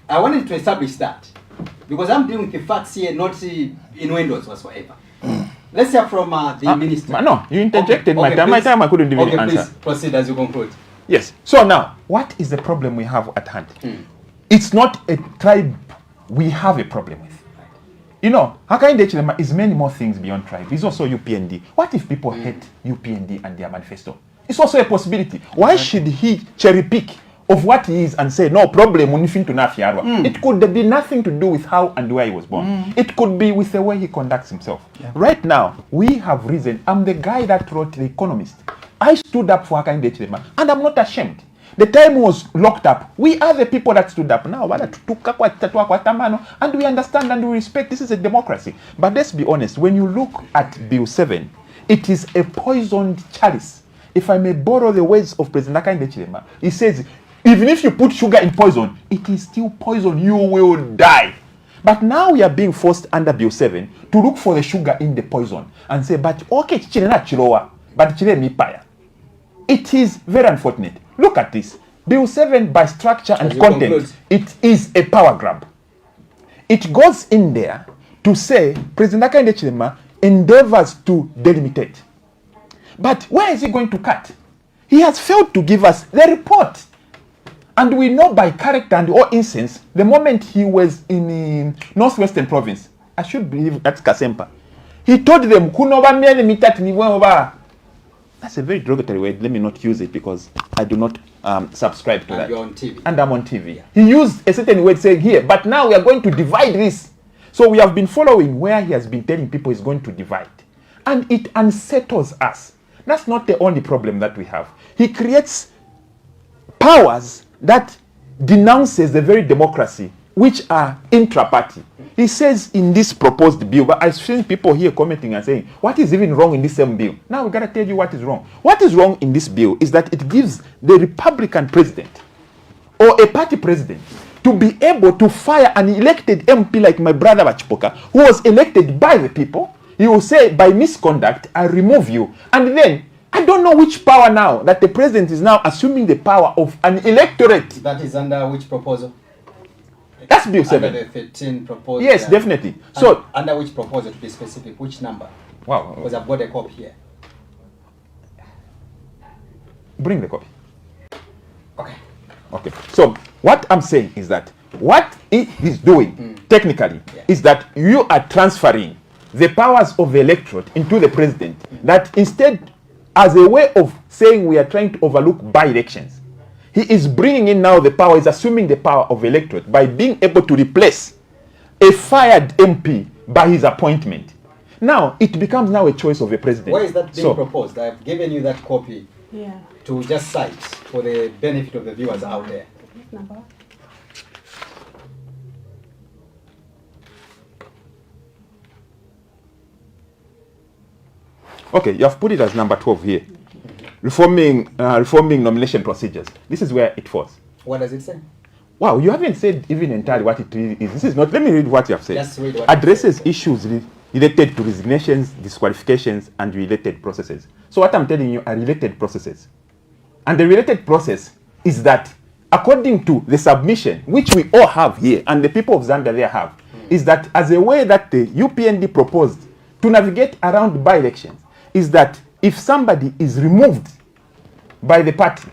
I wanted to establish that because I'm dealing with the facts here, not innuendos whatsoever. Let's hear from the minister. No, you interjected my time. please. My time I couldn't even answer. Please proceed as you conclude. Yes. So now, what is the problem we have at hand? It's not a tribe we have a problem with. You know, Hakainde Chilema is many more things beyond tribe. It's also UPND. What if people hate UPND and their manifesto? It's also a possibility. Why should he cherry pick of what he is and say, no problem, it could be nothing to do with how and where he was born. It could be with the way he conducts himself. Yeah. Right now, we have reason. I'm the guy that wrote The Economist. I stood up for Hakainde Chilema, and I'm not ashamed. The time he was locked up, we are the people that stood up. Now, and we understand and we respect this is a democracy. But let's be honest, when you look at Bill 7, it is a poisoned chalice. If I may borrow the words of President Hakainde Chilema, he says, even if you put sugar in poison, it is still poison. You will die. But now we are being forced under Bill 7 to look for the sugar in the poison and say, but okay, but it is very unfortunate. Look at this. Bill 7 by structure and As you content, conclude. it is a power grab. It goes in there to say President Hakainde Chilema endeavors to delimitate. But where is he going to cut? He has failed to give us the report. And we know by character and all instance, the moment he was in Northwestern Province, I should believe that's Kasempa, he told them, that's a very derogatory word. Let me not use it because I do not subscribe to And that. you're on TV. And I'm on TV. He used a certain word saying here, but now we are going to divide this. So we have been following where he has been telling people he's going to divide. And it unsettles us. That's not the only problem that we have. He creates powers that denounces the very democracy which are intra-party. He says in this proposed bill, but I've seen people here commenting and saying, what is even wrong in this same bill? Now we got to tell you what is wrong. What is wrong in this bill is that it gives the Republican president or a party president to be able to fire an elected MP like my brother Wachipoka, who was elected by the people. He will say, by misconduct, I remove you. And then, I don't know which power now that the president is now assuming the power of an electorate. That is under which proposal? That's Bill 7. Under the 13 proposal. Yes, definitely. So, under which proposal, to be specific, which number? wow. Because I've got a copy here. Bring the copy. Okay. Okay. So, what I'm saying is that what he is doing, technically, is that you are transferring the powers of the electorate into the president. That instead, as a way of saying we are trying to overlook by-elections, he is bringing in now the power, is assuming the power of electorate by being able to replace a fired MP by his appointment. Now, it becomes now a choice of a president. Where is that being proposed? I've given you that copy Yeah. to just cite for the benefit of the viewers out there. Number. Okay, you have put it as number 12 here. Reforming nomination procedures. This is where it falls. What does it say? Wow, you haven't said even entirely what it really is. This is not, let me read what you have said. Just read what Addresses issues related to resignations, disqualifications, and related processes. So what I'm telling you are related processes. And the related process is that according to the submission, which we all have here, and the people of Zambia there have, is that as a way that the UPND proposed to navigate around by-elections, is that if somebody is removed by the party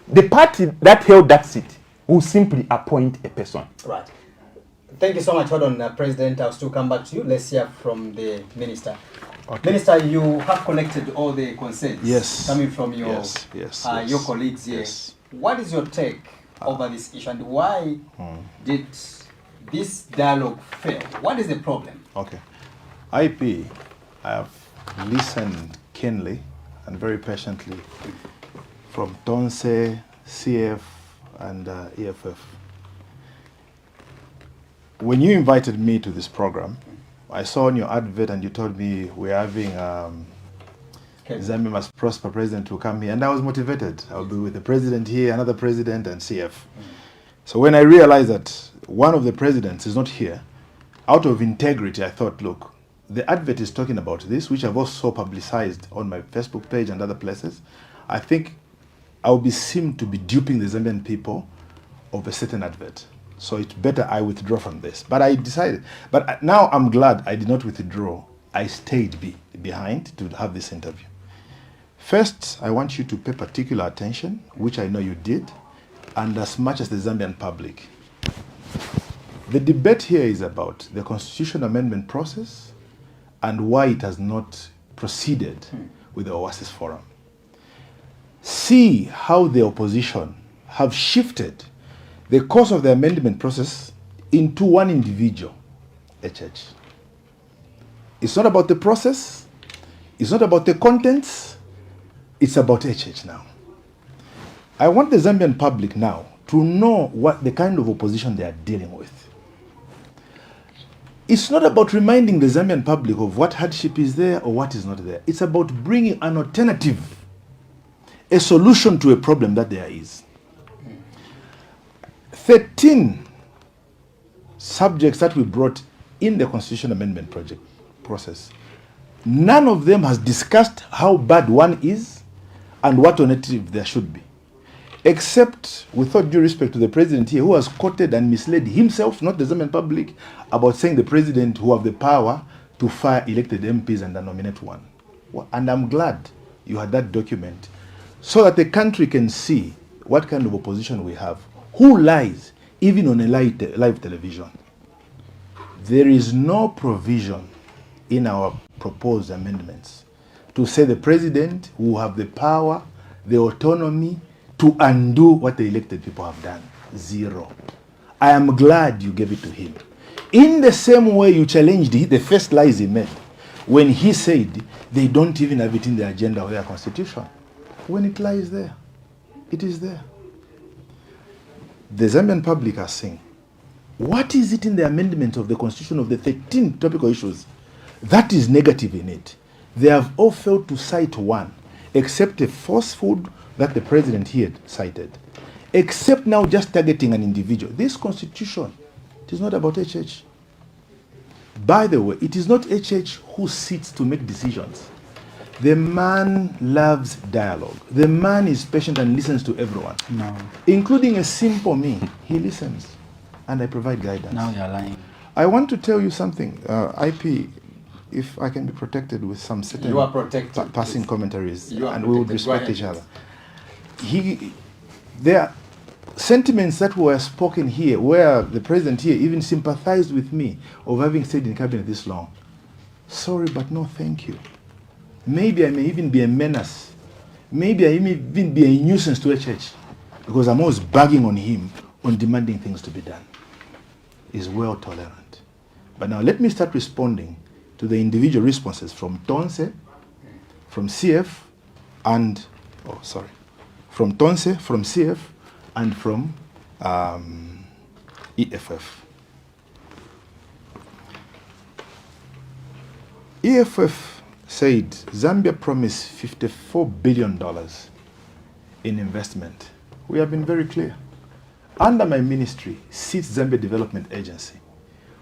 that held that seat will simply appoint a person. Right. Thank you so much. Hold on, President. I'll still come back to you. Let's hear from the Minister. Okay. Minister, you have collected all the concerns coming from your your colleagues here. Yes. What is your take over this issue, and why did this dialogue fail? What is the problem? Okay. IP, I have listened keenly and very patiently from Tonse, CF, and EFF. When you invited me to this program, I saw on your advert and you told me we're having Zambia Must Prosper president to come here, and I was motivated. I'll be with the president here, another president, and CF. So when I realized that one of the presidents is not here, out of integrity, I thought, look, the advert is talking about this, which I've also publicized on my Facebook page and other places. I think I'll be seen to be duping the Zambian people of a certain advert. So it's better I withdraw from this. But I decided, but now I'm glad I did not withdraw. I stayed behind to have this interview. First, I want you to pay particular attention, which I know you did, and as much as the Zambian public. The debate here is about the constitution amendment process and why it has not proceeded with the Oasis Forum. See how the opposition have shifted the course of the amendment process into one individual, HH. It's not about the process, it's not about the contents, it's about HH now. I want the Zambian public now to know what the kind of opposition they are dealing with. It's not about reminding the Zambian public of what hardship is there or what is not there. It's about bringing an alternative, a solution to a problem that there is. 13 subjects that we brought in the Constitution Amendment process, none of them has discussed how bad one is and what alternative there should be. Except, with all due respect to the president here, who has quoted and misled himself, not the Zambian public, about saying the president who have the power to fire elected MPs and nominate one. And I'm glad you had that document so that the country can see what kind of opposition we have. Who lies, even on a live television? There is no provision in our proposed amendments to say the president will have the power, the autonomy, to undo what the elected people have done. Zero. I am glad you gave it to him. In the same way you challenged the first lies he made, when he said they don't even have it in the agenda of their constitution. When it lies there, it is there. The Zambian public are saying, what is it in the amendment of the constitution of the 13 topical issues that is negative in it? They have all failed to cite one, except a falsehood that the president here cited, except now just targeting an individual. This constitution, it is not about HH. By the way, it is not HH who sits to make decisions. The man loves dialogue. The man is patient and listens to everyone. No. Including a simple me. He listens and I provide guidance. Now you're lying. I want to tell you something. IP, if I can be protected with some certain You are protected. passing commentaries, You are and we would protected. respect Go each ahead. other. There are sentiments that were spoken here where the president here even sympathized with me of having stayed in cabinet this long. Sorry, but no thank you. Maybe I may even be a menace. Maybe I may even be a nuisance to HH because I'm always bagging on him on demanding things to be done. He's well tolerant. But now let me start responding to the individual responses from Tonse, from CF, and, from Tonse, from CF, and from EFF. EFF said Zambia promised $54 billion in investment. We have been very clear. Under my ministry sits Zambia Development Agency,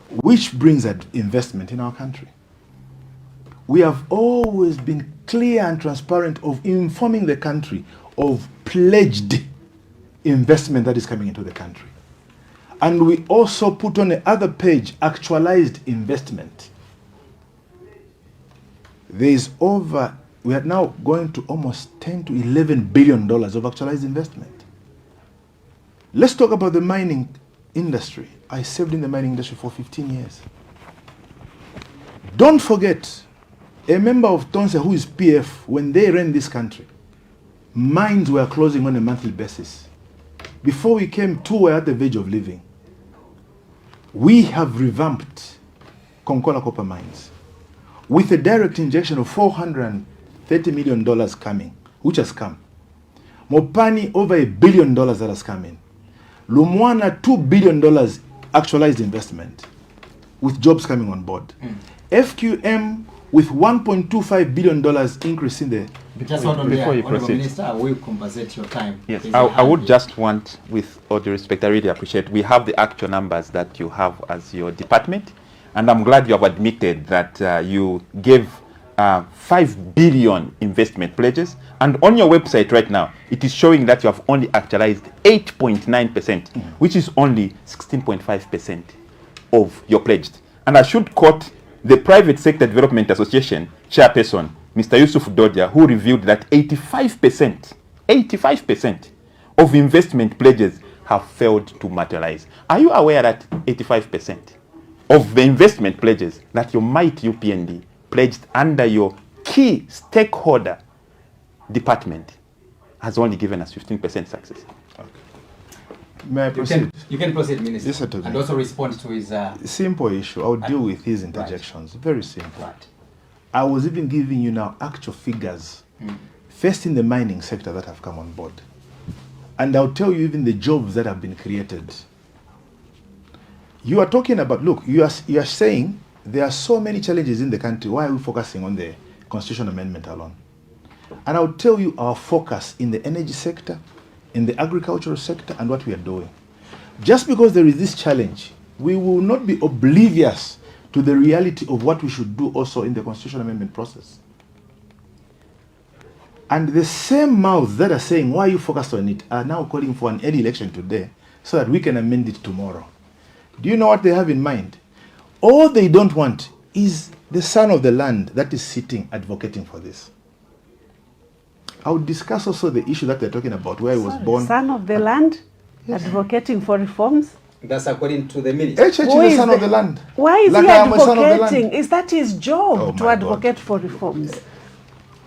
which brings investment in our country. We have always been clear and transparent of informing the country of pledged investment that is coming into the country. And we also put on the other page actualized investment. We are now going to almost 10 to 11 billion dollars of actualized investment. Let's talk about the mining industry. I served in the mining industry for 15 years. Don't forget, a member of Tonse who is PF, when they ran this country, mines were closing on a monthly basis. Before we came, 2 were at the verge of leaving. We have revamped Konkola copper mines with a direct injection of $430 million coming, which has come. Mopani, over $1 billion that has come in. Lumwana, $2 billion actualized investment with jobs coming on board. FQM with $1.25 billion increase in the... Just hold on there, Before you Honourable proceed. Minister, I will compensate your time. Yes, Please, I would just want, with all due respect, I really appreciate, we have the actual numbers that you have as your department, and I'm glad you have admitted that you gave 5 billion investment pledges, and on your website right now, it is showing that you have only actualized 8.9%, which is only 16.5% of your pledged. And I should quote the Private Sector Development Association chairperson, Mr. Yusuf Dodia, who revealed that 85% of investment pledges have failed to materialize. Are you aware that 85% of the investment pledges that your mighty UPND pledged under your key stakeholder department has only given us 15% success? May I proceed? You can proceed, Minister, Yes, certainly. and also respond to his... Simple issue. I'll deal with his interjections. Very simple. Right. I was even giving you now actual figures, first in the mining sector that have come on board. And I'll tell you even the jobs that have been created. You are talking about, look, you are saying there are so many challenges in the country. Why are we focusing on the constitutional amendment alone? And I'll tell you our focus in the energy sector, in the agricultural sector, and what we are doing. Just because there is this challenge, we will not be oblivious to the reality of what we should do also in the constitutional amendment process. And the same mouths that are saying, why are you focused on it, are now calling for an early election today so that we can amend it tomorrow. Do you know what they have in mind? All they don't want is the son of the land that is sitting advocating for this. I will discuss also the issue that they're talking about, where I was born. Son of the land, advocating for reforms. That's according to the minister. HH is the son of the land. Why is Like he I am a son of the land. advocating? Is that his job Oh to my advocate for reforms?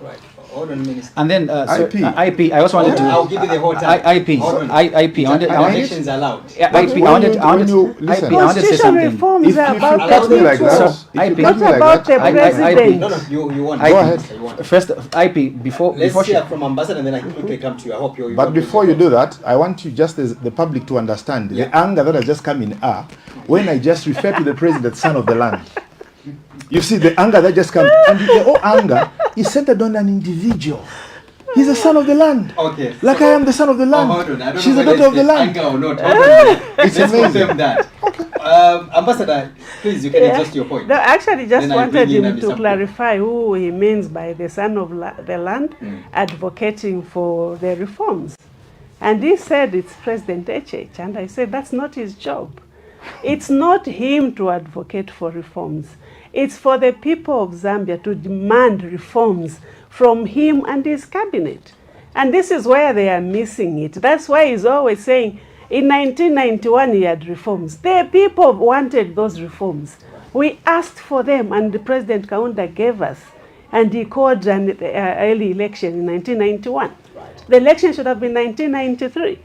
Right. Hold on, Minister. And then IP. IP. I also wanted to. I'll give you the whole time. IP. Hold on. IP. I wanted. Interjections allowed. Yeah, But IP. when I wanted. you- I wanted. when you IP. listen- I wanted to say Constitutional something. reforms If are you about cut me the like people. that, So, if you IP. cut Not me like about that, the I- president. No, you want. Go ahead. You want. First, IP. Before Let's she. hear from Ambassador, and then I can quickly come to you. I hope you. But before you do that, I want you just as the public to understand the anger that has just come in when I just refer to the president, son of the land. You see the anger that just comes, and the whole anger is centered on an individual. He's the son of the land. Okay. Like I am the son of the land. Hold on. I don't She's know the whether daughter of the it's land. anger or not. Hold on. It's Let's amazing. confirm that. Ambassador, please, you can exhaust your point. No, actually, just Then I wanted bring in him to Mr. clarify who he means by the son of the land advocating for the reforms. And he said it's President HH, and I said that's not his job. It's not him to advocate for reforms. It's for the people of Zambia to demand reforms from him and his cabinet. And this is where they are missing it. That's why he's always saying, in 1991 he had reforms. The people wanted those reforms. We asked for them, and the President Kaunda gave us. And he called an early election in 1991. The election should have been 1993.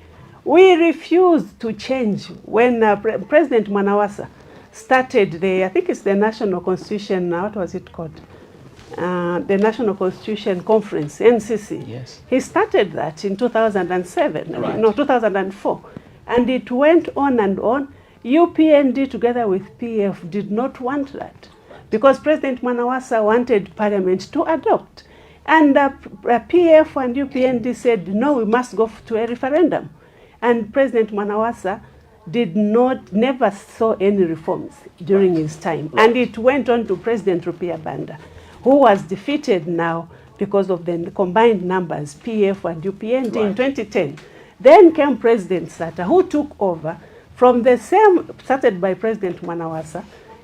We refused to change when President Manawasa started I think it's the National Constitution, what was it called? The National Constitution Conference, NCC. Yes. He started that in 2007, Right. no, 2004. And it went on and on. UPND together with PF did not want that because President Manawasa wanted Parliament to adopt. And PF and UPND said, no, we must go to a referendum. And President Manawasa never saw any reforms during his time. Right. And it went on to President Rupia Banda, who was defeated now because of the combined numbers, PF and UPND in 2010. Then came President Sata, who took over from the same, started by President Mwanawasa,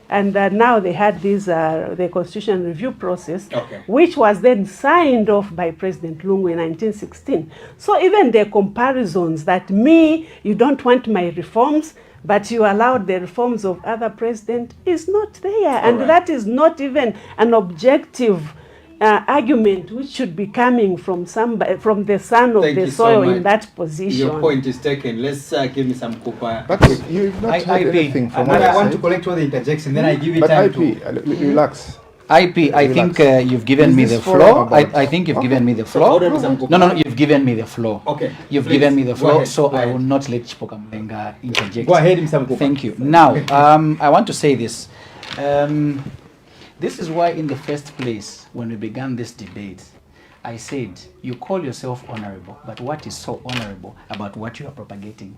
and now they had this, the constitution review process, which was then signed off by President Lungu in 1916. So even the comparisons that you don't want my reforms, but you allowed the reforms of other presidents is not there. And that is not even an objective argument which should be coming from somebody, from the son of the soil in that position. Your point is taken. Let's give me some Cooper. But you've not heard anything from what I want to collect all the interjection, then I give you but time IP, relax. IP, I think you've given me the floor. I think you've given me the floor. No, you've given me the floor. Okay. You've given me the floor, so I will not let Chipoka Mlenga interject. Go ahead, Mr. Mkupa. Thank you. Now, I want to say this. This is why in the first place, when we began this debate, I said, you call yourself honorable, but what is so honorable about what you are propagating?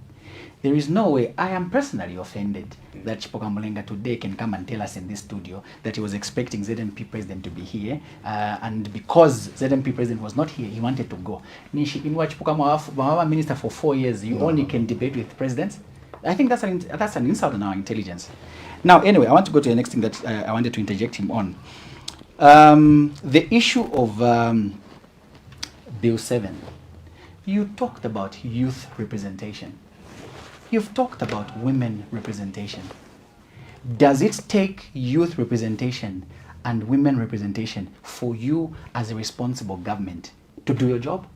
There is no way. I am personally offended that Chipoka Mlenga today can come and tell us in this studio that he was expecting ZNP president to be here, and because ZNP president was not here, he wanted to go. Nishi, in what Chipoka Mlenga minister for 4 years, you only can debate with presidents? I think that's an insult on our intelligence. Now, anyway, I want to go to the next thing that I wanted to interject him on. The issue of Bill 7. You talked about youth representation. You've talked about women representation. Does it take youth representation and women representation for you as a responsible government to do your job?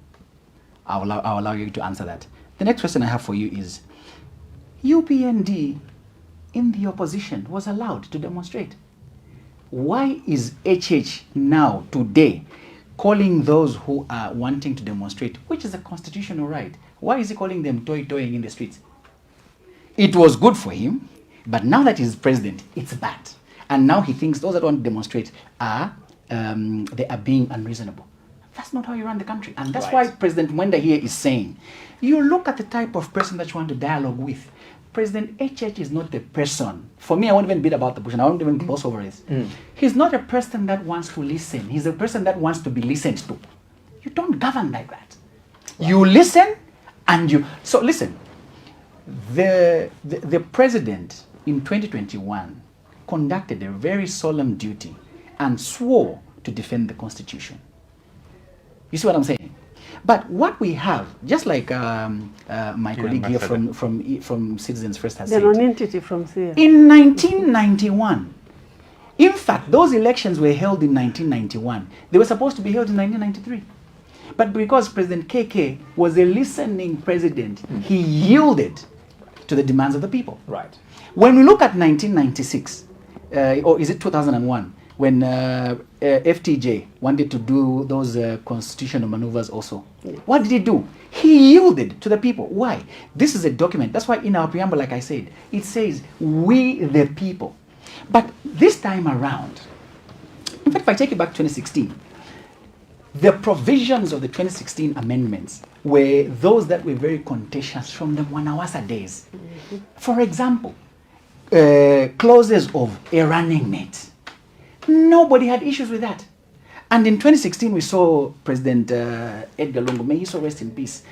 I'll allow you to answer that. The next question I have for you is, UPND in the opposition was allowed to demonstrate. Why is HH now, today, calling those who are wanting to demonstrate, which is a constitutional right, why is he calling them toying in the streets? It was good for him, but now that he's president, it's bad. And now he thinks those that want to demonstrate they are being unreasonable. That's not how you run the country. And that's why President Mwenda here is saying, you look at the type of person that you want to dialogue with. President HH is not the person. For me, I won't even beat about the bush, and I won't even gloss over this. He's not a person that wants to listen. He's a person that wants to be listened to. You don't govern like that. You listen, and you... So listen, the president in 2021 conducted a very solemn duty and swore to defend the Constitution. You see what I'm saying? But what we have, just like my colleague here from Citizens First has said, the non-entity from here. In 1991, in fact, those elections were held in 1991. They were supposed to be held in 1993. But because President KK was a listening president, he yielded to the demands of the people. Right. When we look at 1996, or is it 2001, when FTJ wanted to do those constitutional maneuvers also. Yeah. What did he do? He yielded to the people. Why? This is a document. That's why in our preamble, like I said, it says, we the people. But this time around, in fact, if I take it back to 2016, the provisions of the 2016 amendments were those that were very contentious from the Mwanawasa days. Mm-hmm. For example, clauses of a running mate. Nobody had issues with that. And in 2016, we saw President Edgar Lungu, may he so rest in peace,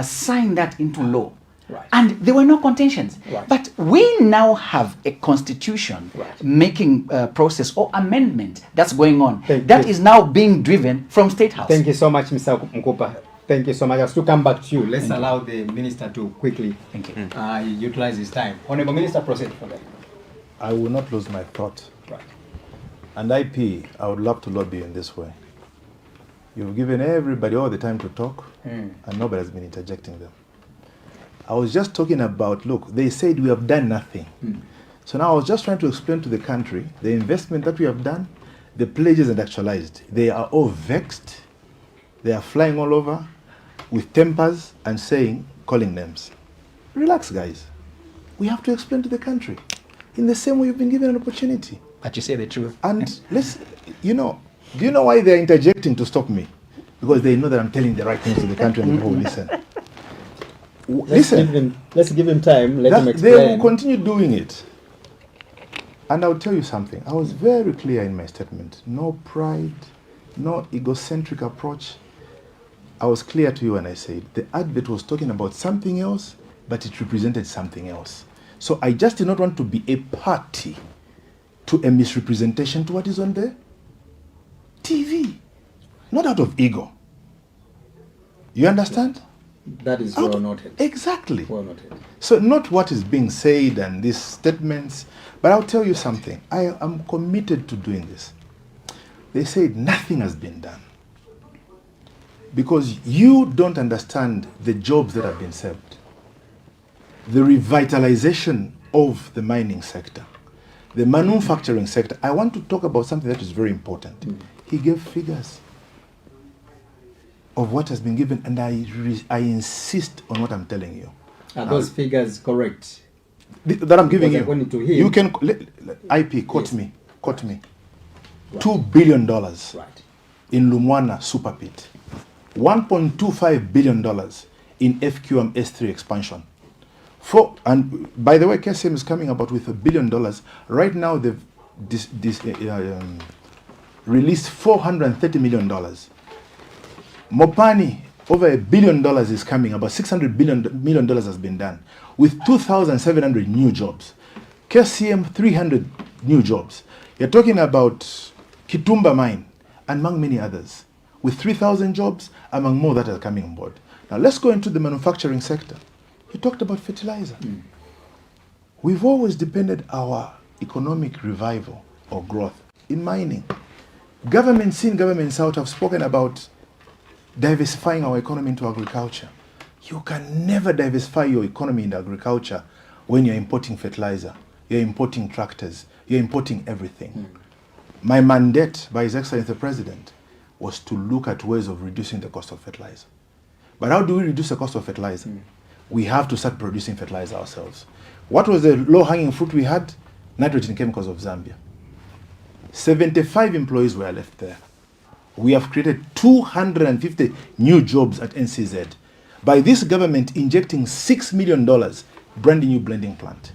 sign that into law. Right. And there were no contentions. Right. But we now have a constitution making process or amendment that's going on. That is now being driven from State House. Thank you so much, Mr. Mkupa. Thank you so much. I'll still come back to you. Let's allow the minister to quickly utilize his time. Honorable Minister, proceed for that. I will not lose my thought. Right. And IP, I would love to lobby in this way. You've given everybody all the time to talk, and nobody has been interjecting them. I was just talking about, look, they said we have done nothing. So now I was just trying to explain to the country the investment that we have done, the pledges and actualized. They are all vexed. They are flying all over with tempers and calling names. Relax, guys. We have to explain to the country in the same way you've been given an opportunity. But you say the truth. And do you know why they're interjecting to stop me? Because they know that I'm telling the right things to the country and the people will listen. Let's give him time. Let him explain. They will continue doing it. And I'll tell you something. I was very clear in my statement. No pride, no egocentric approach. I was clear to you when I said the advert was talking about something else, but it represented something else. So I just did not want to be a party to a misrepresentation to what is on the TV. Not out of ego. You understand? That is well noted. Exactly. Well noted. So not what is being said and these statements, but I'll tell you something. I am committed to doing this. They said nothing has been done because you don't understand the jobs that have been saved. The revitalization of the mining sector, the manufacturing sector. I want to talk about something that is very important. He gave figures of what has been given, and I insist on what I'm telling you. Are those figures correct? That I'm giving Because according to him, you can IP quote Yes. me. Right. $2 billion Right. in Lumwana super pit, $1.25 billion in FQM S3 expansion. And by the way, KCM is coming about with $1 billion. Right now, they've released $430 million. Mopani, over $1 billion is coming. About $600 million has been done with 2,700 new jobs. KCM, 300 new jobs. You're talking about Kitumba mine and among many others with 3,000 jobs among more that are coming on board. Now let's go into the manufacturing sector. You talked about fertilizer. We've always depended our economic revival or growth in mining. Governments in, governments out have spoken about diversifying our economy into agriculture. You can never diversify your economy into agriculture when you're importing fertilizer, you're importing tractors, you're importing everything. My mandate by His Excellency the President was to look at ways of reducing the cost of fertilizer. But how do we reduce the cost of fertilizer? We have to start producing fertilizer ourselves. What was the low-hanging fruit we had? Nitrogen Chemicals of Zambia. 75 employees were left there. We have created 250 new jobs at NCZ. By this government injecting $6 million, brand new blending plant.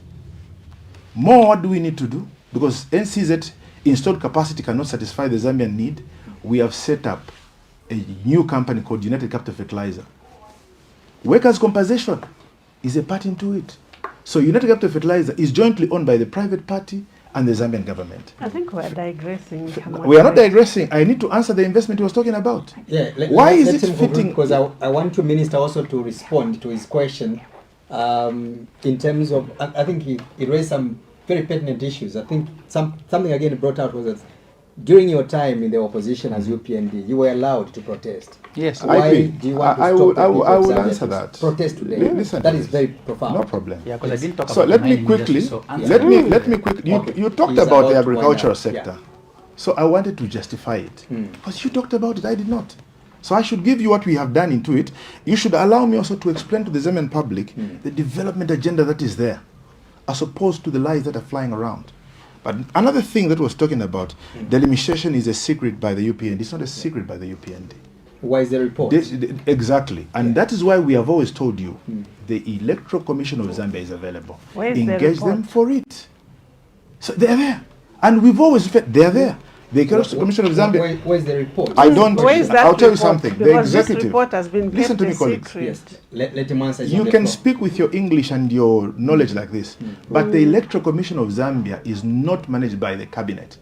More, what do we need to do? Because NCZ installed capacity cannot satisfy the Zambian need. We have set up a new company called United Capital Fertilizer. Workers' compensation is a part into it. So United Capital Fertilizer is jointly owned by the private party and the Zambian government. I think we're digressing. We are not digressing. I need to answer the investment he was talking about. Yeah. Why is it fitting? Because I want to Minister also to respond to his question in terms of, I think he raised some very pertinent issues. I think something again brought out was that during your time in the opposition as UPND, you were allowed to protest. Yes. Why do you want to stop the people I of will Zambia answer to that. protest today? Listen That to is this. very profound. No problem. Yeah, because I didn't talk So about let the me mining quickly, industry, so answer. let me quickly, you talked He's about the about to wind agricultural up. sector. Yeah. So I wanted to justify it. Because you talked about it, I did not. So I should give you what we have done into it. You should allow me also to explain to the Zambian public the development agenda that is there, as opposed to the lies that are flying around. But another thing that was talking about, delimitation is a secret by the UPND. It's not a secret by the UPND. Why is the report? Exactly. And that is why we have always told you the Electoral Commission of Zambia is available. Where is the Engage report? them for it. So they're there. And we've always felt they're there. The Electoral Commission of Zambia. Where's the report? I don't. Where is that I'll tell you report? something. The Because this executive. report has been Listen kept to me, a colleagues. secret. Yes. Let him answer. You can speak with your English and your knowledge like this, but the Electoral Commission of Zambia is not managed by the cabinet.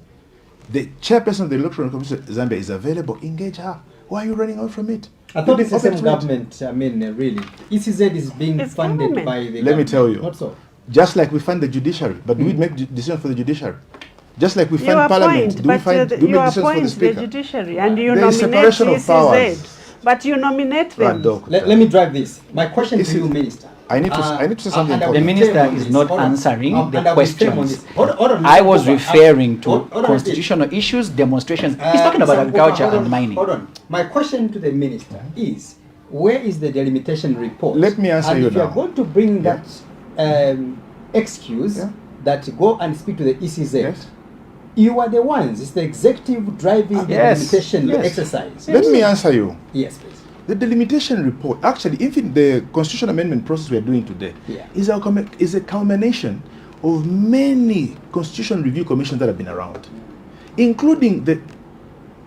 The chairperson of the Electoral Commission of Zambia is available. Engage her. Why are you running away from it? I thought it's the Open same to it. government. I mean, really. ECZ is being It's funded government. by the government. Let me tell you. Not so. Just like we fund the judiciary, but do we make decisions for the judiciary? Just like we You fund parliament, appoint, do we but find, do we you make decisions for the appoint the speaker? judiciary and you There is nominate separation of ECZ. powers. But you nominate them. Let me drive this. My question Is to you, it- Minister. I need to say something and I'll The be be minister firm on is this. not Hold on. answering the And I'll be firm on questions. this. Hold on, I was hold on. referring to Hold on, constitutional issues, demonstrations. He's Uh, talking about Mr. agriculture Hold on, and mining. Hold on. My question to the minister is, where is the delimitation report? Let me answer and you if you now. are going to bring that excuse Yeah. that go and speak to the ECZ, Yes. you are the ones. It's the executive driving the Yes, delimitation yes. exercise. Let me answer you. Yes, please. The delimitation report, actually, even the constitutional amendment process we are doing today, Yeah. is a culmination of many constitutional review commissions that have been around, including the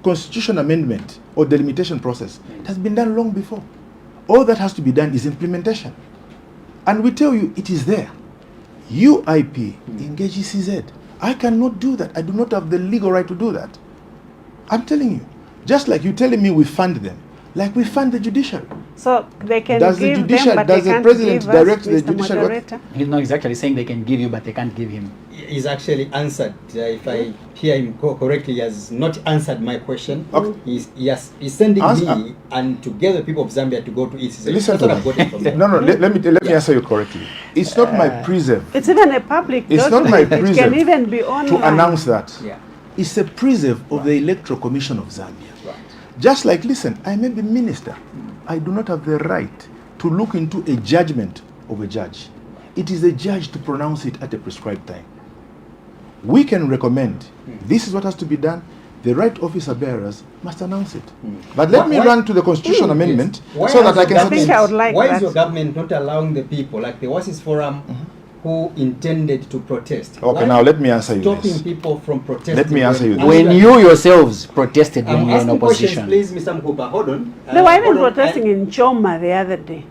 constitution amendment or delimitation process. It has been done long before. All that has to be done is implementation. And we tell you it is there. UIP engage ECZ. I cannot do that. I do not have the legal right to do that. I'm telling you. Just like you telling me we fund them, like we fund the judiciary. So they can Does the give judiciary- them, but does they the can't president give direct us, the Mr. judiciary? Moderator. He's not exactly saying they can give you, but they can't give him. He's actually answered. If I hear him correctly, he has not answered my question. Okay. He's sending Answer. me and together people of Zambia to go to ECZ. Listen That's to what I've gotten from me. them. No, let me answer you correctly. It's not my preserve It's even a public It's not my document. It preserve can even be online. to announce that. Yeah. It's a preserve of the Electoral Commission of Zambia. Right. Just like, listen, I may be minister. I do not have the right to look into a judgment of a judge. It is a judge to pronounce it at a prescribed time. We can recommend this is what has to be done. The right officer bearers must announce it. But let me run to the constitution amendment Why so has that I can your I think I would like why that. is your government not allowing the people, like the WASIS Forum, who intended to protest? Okay, Why now let me answer you stopping this. people from protesting? Let me answer you this. When you yourselves protested when I'm you were in asking questions, opposition. please, Mr. Mkupa. Hold on. They were even Hold on. protesting in Choma the other day.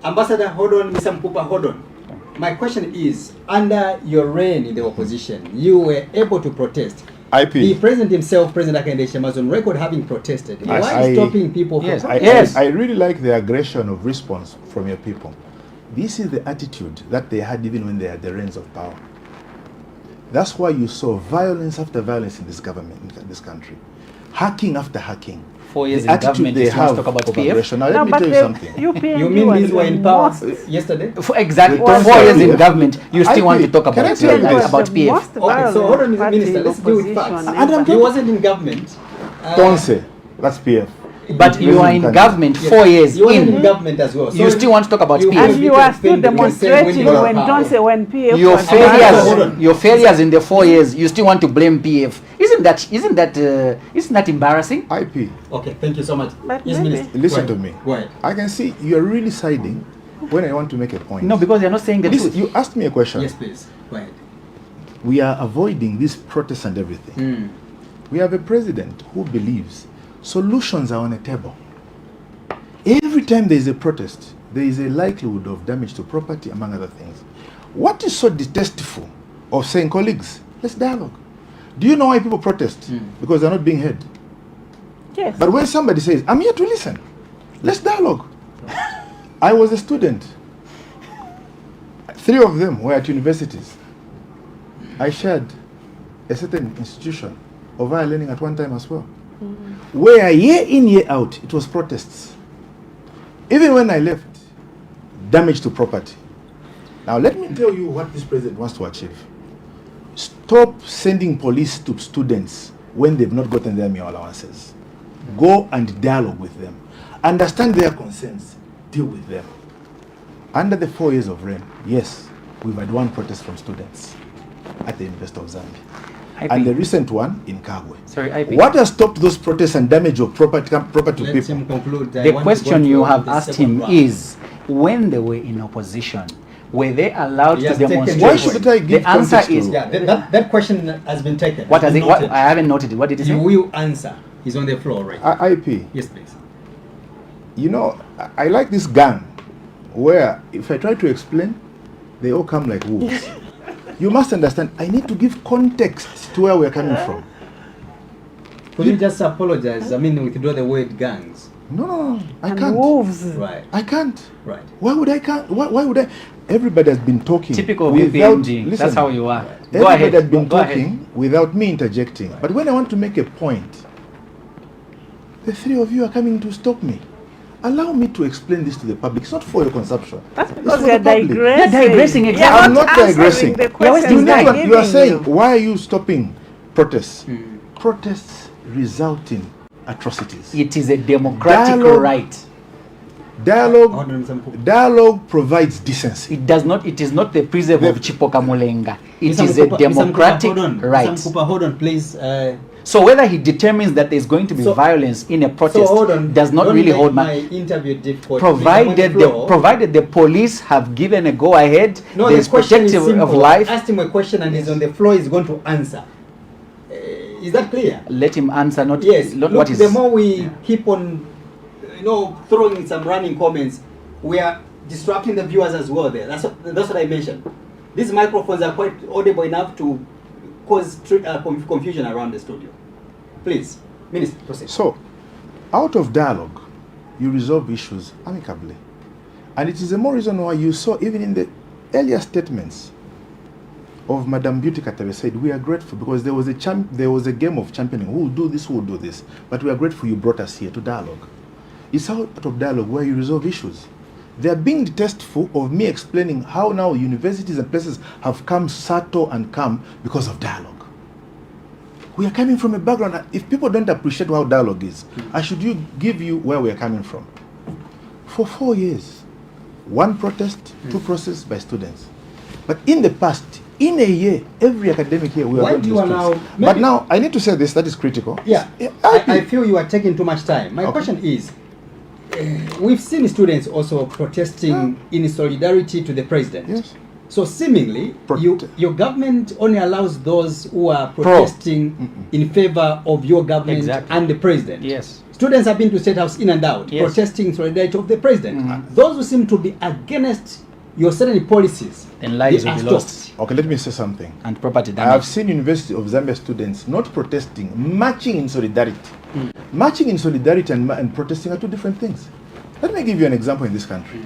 Ambassador, hold on, Mr. Mkupa, hold on. My question is, under your reign in the opposition, you were able to protest. IP. The president himself, President Akande Shema, was on record having protested. Yes, Why stopping people from Yes, protesting? I really like the aggression of response from your people. This is the attitude that they had even when they had the reins of power. That's why you saw violence after violence in this government, in this country. Hacking after hacking. 4 years The in attitude government, they you want to have talk about of PF? aggression. Now, No, let me but tell you the something. UPND You mean was these were the in power most- yesterday? Exactly. The 4 years in Tanzania- government, you still want to IP, talk can I about, tell you this? about the PF. most Okay, so hold on, Mr. party Minister, in let's deal with facts. opposition And I'm ever. He wasn't in government. Tonse, that's PF. But you are in President government Yes. 4 years You wasn't in in. government as well. You still want to talk about PF. And you are still When they demonstrating were when power. don't say when PF Your was Hold failures, on. your failures in the 4 years, you still want to blame PF. Isn't that embarrassing? IP. Okay, thank you so much. But Yes, maybe- Minister. Listen Go to ahead. me. Go ahead. I can see you are really siding when I want to make a point. No, because you're not saying the Listen, truth. you asked me a question. Yes, please. Go ahead. We are avoiding this protest and everything. We have a president who believes solutions are on a table. Every time there is a protest, there is a likelihood of damage to property, among other things. What is so distasteful of saying, colleagues, let's dialogue? Do you know why people protest? Because they're not being heard. Yes. But when somebody says, I'm here to listen, let's dialogue. I was a student. 3 of them were at universities. I shared a certain institution of higher learning at one time as well. Where year in, year out, it was protests. Even when I left, damage to property. Now let me tell you what this president wants to achieve. Stop sending police to students when they've not gotten their meal allowances. Go and dialogue with them. Understand their concerns. Deal with them. Under the 4 years of reign, yes, we've had one protest from students at the University of Zambia. IP. And the recent one in Kagwe. Sorry, IP. What has stopped those protests and damage of property to Let people? him conclude. I The want to question go you to have the asked second him round. is, when they were in opposition, were they allowed He to has taken demonstrate? the Why should I give The answer context is, to- Yeah, that question has been taken. what has Been it? What, noted. I haven't noted it. What did he You say? will answer. He's on the floor right now. IP. Yes, please. You know, I like this gang where if I try to explain, they all come like wolves. You must understand, I need to give context to where we're coming from. Could you just apologize? I mean, withdraw the word gangs. No, I And can't. wolves. Right, I can't. right. Why would I can't? Why would I? Everybody has been talking. Typical without- VPMG. listen, That's how you are. Go Everybody ahead. has been Go ahead. talking without me interjecting. But when I want to make a point, the 3 of you are coming to stop me. Allow me to explain this to the public. It's not for your consumption. That's It's because for you're the public. digressing. You're digressing, exactly. You're I'm not answering digressing. the You're questions wasting they're time. You are giving saying, you. why are you stopping protests? Protests result in atrocities. It is a democratic Dialogue- right. Hold Dialogue, on, Mr. Mkupa. dialogue provides decency. It does not. It is not the preserve of Chipoka Mulenga. It Mr. is a Mkupa, democratic Mr. Mkupa, hold on. right. Mr. Mkupa, hold on, please. So whether he determines that there is going to be So- violence in a protest So hold on. does not Don't really make hold my much. interview difficult. Provided the police have given a go ahead, No, there is the question is protective simple. of life. Ask him a question and he's on the floor. He's going to answer. Is that clear? Let him answer, not Yes. not Look, what is. the more we keep on, throwing in some running comments, we are distracting the viewers as well. There. That's what I mentioned. These microphones are quite audible enough to cause confusion around the studio. Please, Minister, proceed. So, out of dialogue, you resolve issues amicably. And it is the more reason why you saw, even in the earlier statements of Madam Beauty Katabe said, we are grateful because there was a game of championing. Who will do this, who will do this. But we are grateful you brought us here to dialogue. It's out of dialogue where you resolve issues. They are being detestful of me explaining how now universities and places have come subtle and calm because of dialogue. We are coming from a background. If people don't appreciate how dialogue is, I should give you where we are coming from. For 4 years, one protest, two protests by students. But in the past, in a year, every academic year, we are Why going do to you the allow? streets. But now, I need to say this, that is critical. Yeah, I feel you are taking too much time. My Okay. question is, we've seen students also protesting in solidarity to the president. Yes. So seemingly, your government only allows those who are protesting in favor of your government Exactly. and the president. Yes. Students have been to State House in and out, Yes. protesting in solidarity of the president. Those who seem to be against your certain policies, Then lives they will are be lost. stopped. Okay, let me say something. And property I have damage. seen University of Zambia students not protesting, marching in solidarity. Marching in solidarity and protesting are two different things. Let me give you an example in this country.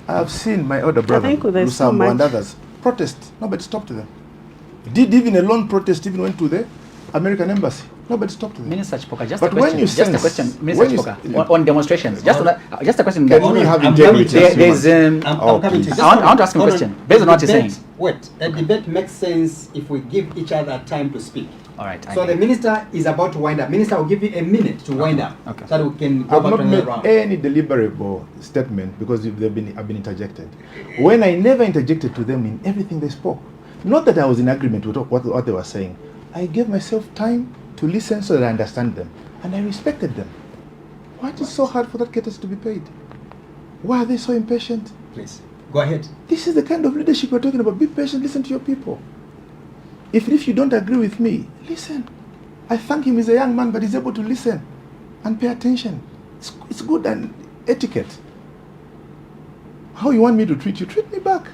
I have seen my older brother, think there's so Lusambo, and much- others protest. Nobody stopped them. Did even a lone protest, even went to the American embassy. Nobody stopped them. Minister Chipoka, just But a when question. you Just a sense- question, Minister when you Chipoka, s- on demonstrations. Just a question. Can that- we have I'm integrity coming as to- There's humans? I'm Oh, coming to please. this. I want to ask him a question, based on what he's Debate- saying. Wait, a debate makes sense if we give each other time to speak. All right. So the minister is about to wind up. Minister will give you a minute to wind up, Okay. so that we can go I've back not to made another round. any deliberable statement because I've been interjected. When I never interjected to them in everything they spoke, not that I was in agreement with what they were saying. I gave myself time to listen so that I understand them, and I respected them. Why is it so hard for that caterer to be paid? Why are they so impatient? Please, go ahead. This is the kind of leadership we're talking about. Be patient, listen to your people. If you don't agree with me, listen. I thank him, he's a young man, but he's able to listen and pay attention. It's good and etiquette. How you want me to treat you, treat me back.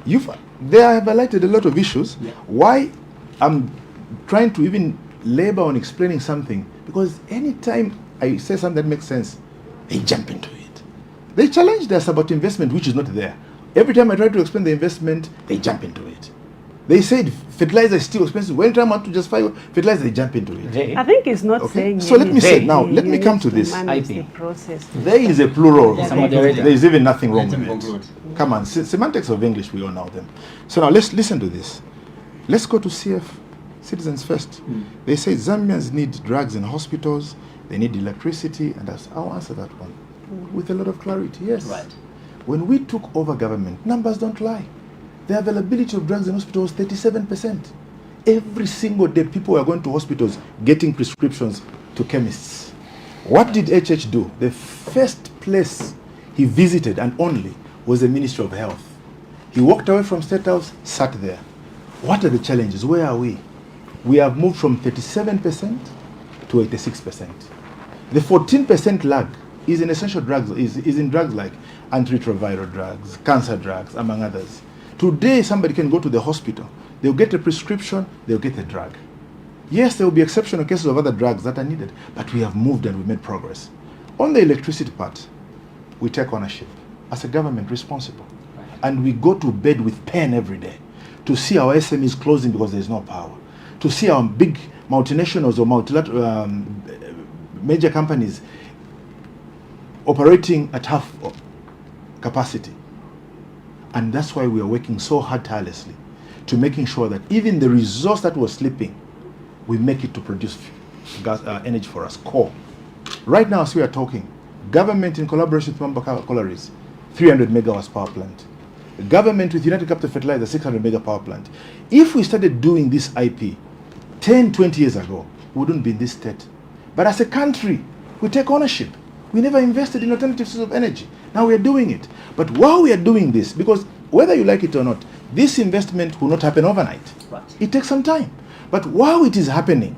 They have highlighted a lot of issues. Yeah. Why I'm trying to even labor on explaining something, because anytime I say something that makes sense, they jump into it. They challenged us about investment, which is not there. Every time I try to explain the investment, they jump into it. They said fertilizer is still expensive. When I want to justify fertilizer, they jump into it. I think it's not Okay. saying. So let me say anything. now, let me You come need to this. manage the IP. process. There is a plural. Yeah, There is even nothing wrong Let with him it. conclude. Come on, semantics of English, we all know them. So now let's listen to this. Let's go to CF, Citizens First. They say Zambians need drugs in hospitals, they need electricity, and I'll answer that one with a lot of clarity. Yes. Right. When we took over government, numbers don't lie. The availability of drugs in hospitals was 37%. Every single day, people were going to hospitals getting prescriptions to chemists. What did HH do? The first place he visited, and only, was the Ministry of Health. He walked away from State House, sat there. What are the challenges? Where are we? We have moved from 37% to 86%. The 14% lag is in essential drugs, is in drugs like antiretroviral drugs, cancer drugs, among others. Today, somebody can go to the hospital. They'll get a prescription, they'll get a drug. Yes, there will be exceptional cases of other drugs that are needed, but we have moved and we made progress. On the electricity part, we take ownership as a government responsible. And we go to bed with pain every day to see our SMEs closing because there's no power, to see our big multinationals or major companies operating at half capacity. And that's why we are working so hard tirelessly to making sure that even the resource that was sleeping, we make it to produce gas, energy for us, coal. Right now, as we are talking, government in collaboration with Mamba Collieries, 300 megawatts power plant. The government with United Capital Fertilizer, 600 mega power plant. If we started doing this IP 10, 20 years ago, we wouldn't be in this state. But as a country, we take ownership. We never invested in alternative sources of energy. Now we are doing it. But while we are doing this, because whether you like it or not, this investment will not happen overnight. Right. It takes some time. But while it is happening,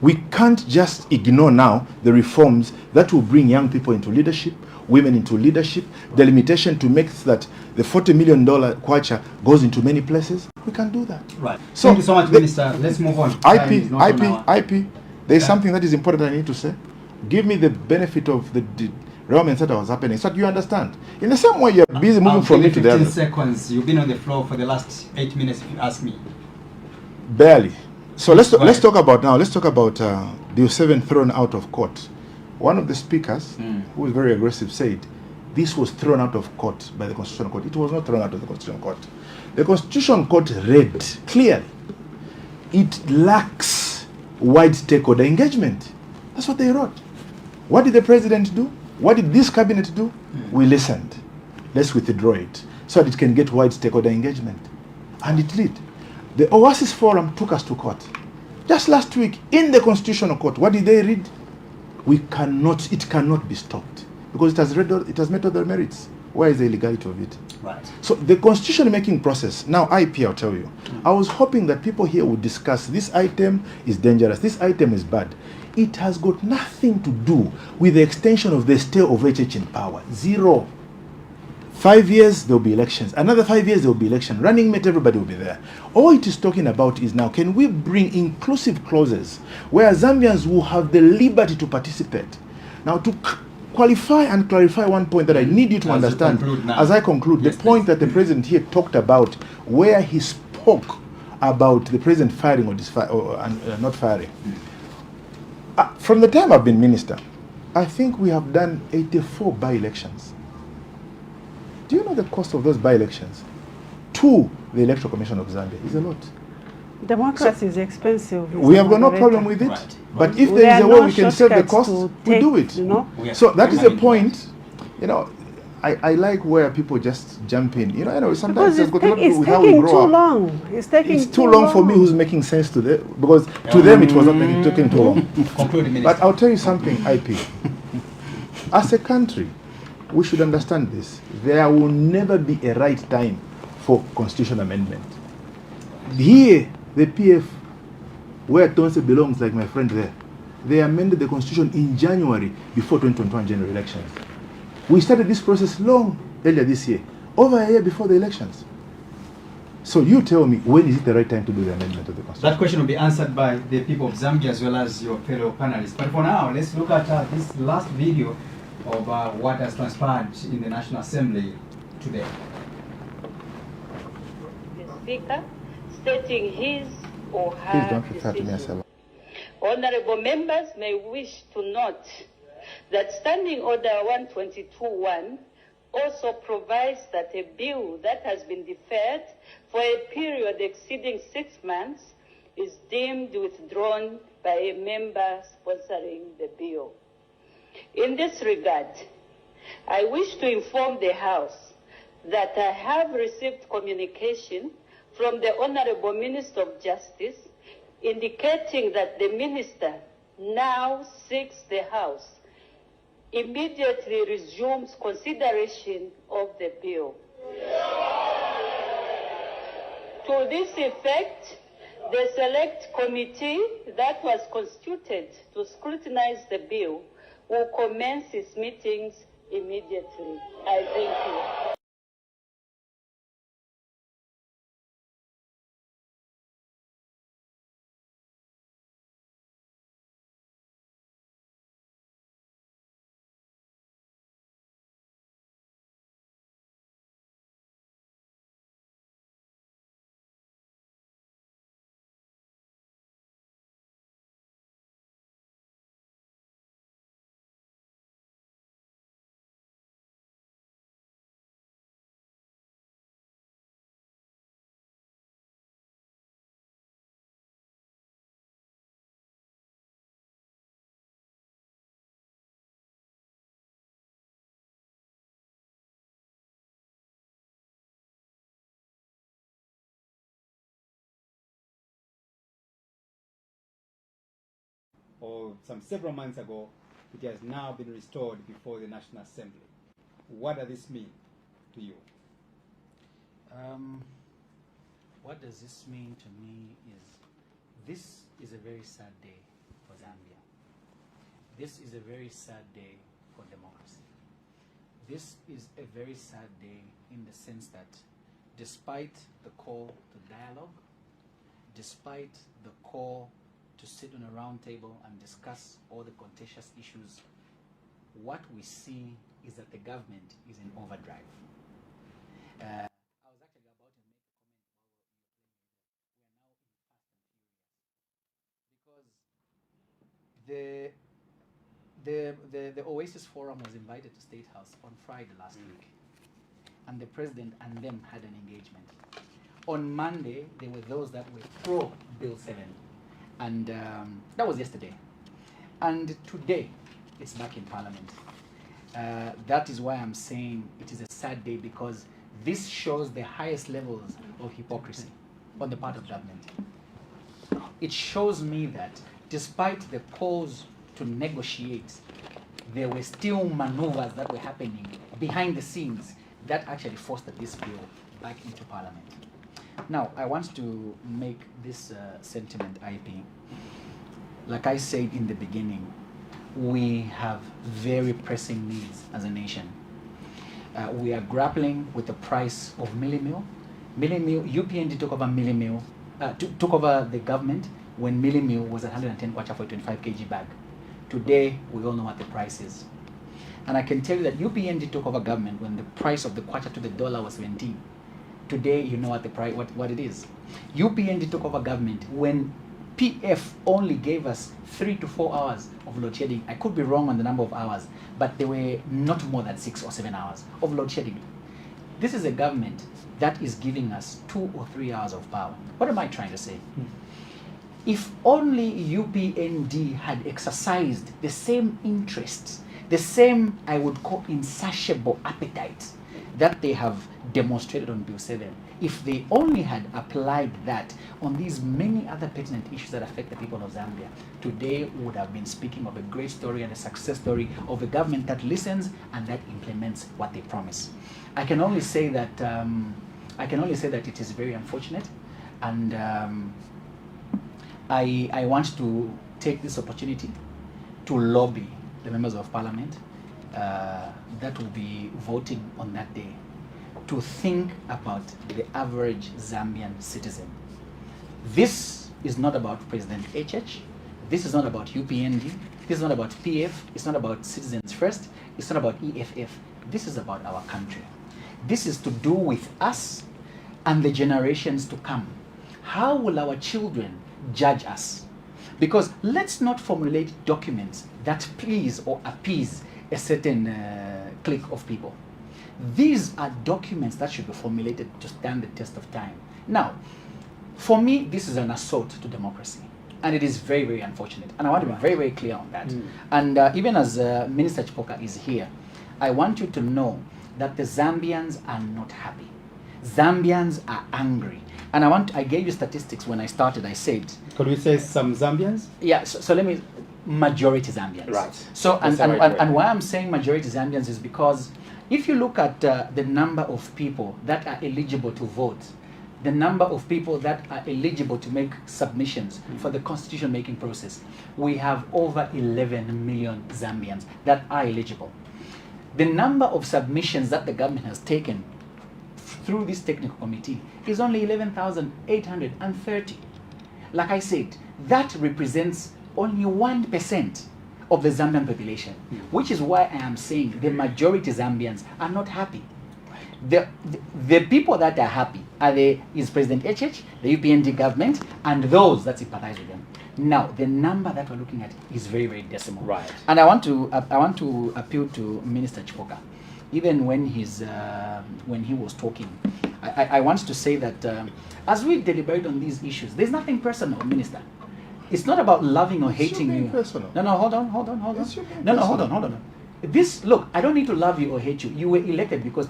we can't just ignore now the reforms that will bring young people into leadership, women into leadership, the limitation to make that the $40 million kwacha goes into many places. We can do that. Right. So Thank you so much, Minister. Let's move on. Time is not on our- IP. There's something that is important I need to say. Give me the benefit of the developments that was happening, so that you understand. In the same way, you're busy moving from me to the 15 other. seconds. You've been on the floor for the last 8 minutes, if you ask me. Barely. So let's Right. talk about now. Let's talk about the 7 thrown out of court. One of the speakers, who was very aggressive, said this was thrown out of court by the Constitutional Court. It was not thrown out of the Constitutional Court. The Constitutional Court read clearly. It lacks wide stakeholder engagement. That's what they wrote. What did the president do? What did this cabinet do? We listened. Let's withdraw it so that it can get wide stakeholder engagement. And it did. The Oasis Forum took us to court. Just last week, in the Constitutional Court, what did they read? It cannot be stopped because it has met other merits. Where is the illegality of it? Right. So the constitution making process, now IP, I'll tell you, I was hoping that people here would discuss this item is dangerous, this item is bad. It has got nothing to do with the extension of the stay of HH in power. Zero. 5 years, there will be elections. Another 5 years, there will be election. Running mate, everybody will be there. All it is talking about is now, can we bring inclusive clauses where Zambians will have the liberty to participate? Now, to qualify and clarify one point that I need you to understand, as I conclude, Yes, the point please. that the president here talked about, where he spoke about the president firing or not firing. From the time I've been minister, I think we have done 84 by-elections. Do you know the cost of those by-elections? To the Electoral Commission of Zambia is a lot. Democracy is expensive. We have got no problem with it. Right. But if There there is are a way no we can save the shortcuts cost, to we take, do it. you know? So that is the point. You know, I like where people just jump in. You know, sometimes Because it's got a lot to do it's with how we taking grow too up. long. It's taking It's too long for me who's making sense to them, because to them it was not taking too long. Conclude, Minister. But I'll tell you something, IP. As a country, we should understand this. There will never be a right time for constitutional amendment. Here, the PF, where Tonse belongs, like my friend there, they amended the constitution in January before 2021 general elections. We started this process earlier this year, over a year before the elections. So you tell me, when is it the right time to do the amendment of the constitution? That question will be answered by the people of Zambia as well as your fellow panelists. But for now, let's look at this last video of what has transpired in the National Assembly today. The Speaker stating his or Please her don't refer to me as decision. a Honorable members may wish to note that Standing Order 122.1 also provides that a bill that has been deferred for a period exceeding 6 months is deemed withdrawn by a member sponsoring the bill. In this regard, I wish to inform the House that I have received communication from the Honorable Minister of Justice indicating that the Minister now seeks the House immediately resumes consideration of the bill. To this effect, the Select Committee that was constituted to scrutinize the bill will commence its meetings immediately. I thank you. Or several months ago, it has now been restored before the National Assembly. What does this mean to you? What does this mean to me is This is a very sad day for Zambia. This is a very sad day for democracy. This is a very sad day in the sense that despite the call to dialogue, despite the call to sit on a round table and discuss all the contentious issues, what we see is that the government is in overdrive. I was actually about to make a comment while we are playing because the Oasis Forum was invited to State House on Friday last week, and the president and them had an engagement. On Monday, there were those that were pro Bill 7, and that was yesterday. And today, it's back in Parliament. That is why I'm saying it is a sad day, because this shows the highest levels of hypocrisy on the part of government. It shows me that despite the calls to negotiate, there were still maneuvers that were happening behind the scenes that actually forced this bill back into Parliament. Now, I want to make this sentiment IP. Like I said in the beginning, we have very pressing needs as a nation. We are grappling with the price of milli meal. UPND took over milli meal, took over the government when milli meal was at 110 kwacha for a 25 kg bag. Today, we all know what the price is. And I can tell you that UPND took over government when the price of the kwacha to the dollar was 17. Today, you know what the price, what it is. UPND took over government when PF only gave us 3 to 4 hours of load shedding. I could be wrong on the number of hours, but they were not more than 6 or 7 hours of load shedding. This is a government that is giving us 2 or 3 hours of power. What am I trying to say? If only UPND had exercised the same interests, the same, I would call, insatiable appetite that they have demonstrated on Bill 7, if they only had applied that on these many other pertinent issues that affect the people of Zambia, today we would have been speaking of a great story and a success story of a government that listens and that implements what they promise. I can only say that it is very unfortunate, and I want to take this opportunity to lobby the members of Parliament that will be voting on that day to think about the average Zambian citizen. This is not about President HH. This is not about UPND. This is not about PF. It's not about Citizens First. It's not about EFF. This is about our country. This is to do with us and the generations to come. How will our children judge us? Because let's not formulate documents that please or appease a certain clique of people. These are documents that should be formulated to stand the test of time. Now, for me, this is an assault to democracy. And it is very, very unfortunate. And I want to be very, very clear on that. And even as Minister Chipoka is here, I want you to know that the Zambians are not happy. Zambians are angry. And I gave you statistics when I started. I said, could we say some Zambians? Yeah, so let me, majority Zambians. Right. So, and why I'm saying majority Zambians is because if you look at the number of people that are eligible to vote, the number of people that are eligible to make submissions for the constitution making process, we have over 11 million Zambians that are eligible. The number of submissions that the government has taken through this technical committee is only 11,830. Like I said, that represents only 1% of the Zambian population, which is why I am saying the majority Zambians are not happy. The people that are happy is President HH, the UPND government, and those that sympathize with them. Now, the number that we're looking at is very, very decimal. Right. And I want to appeal to Minister Chipoka. Even when he was talking, I want to say that as we deliberate on these issues, there's nothing personal, Minister. It's not about loving or hating you. Personal. No, hold on. Hold on. This, look, I don't need to love you or hate you. You were elected because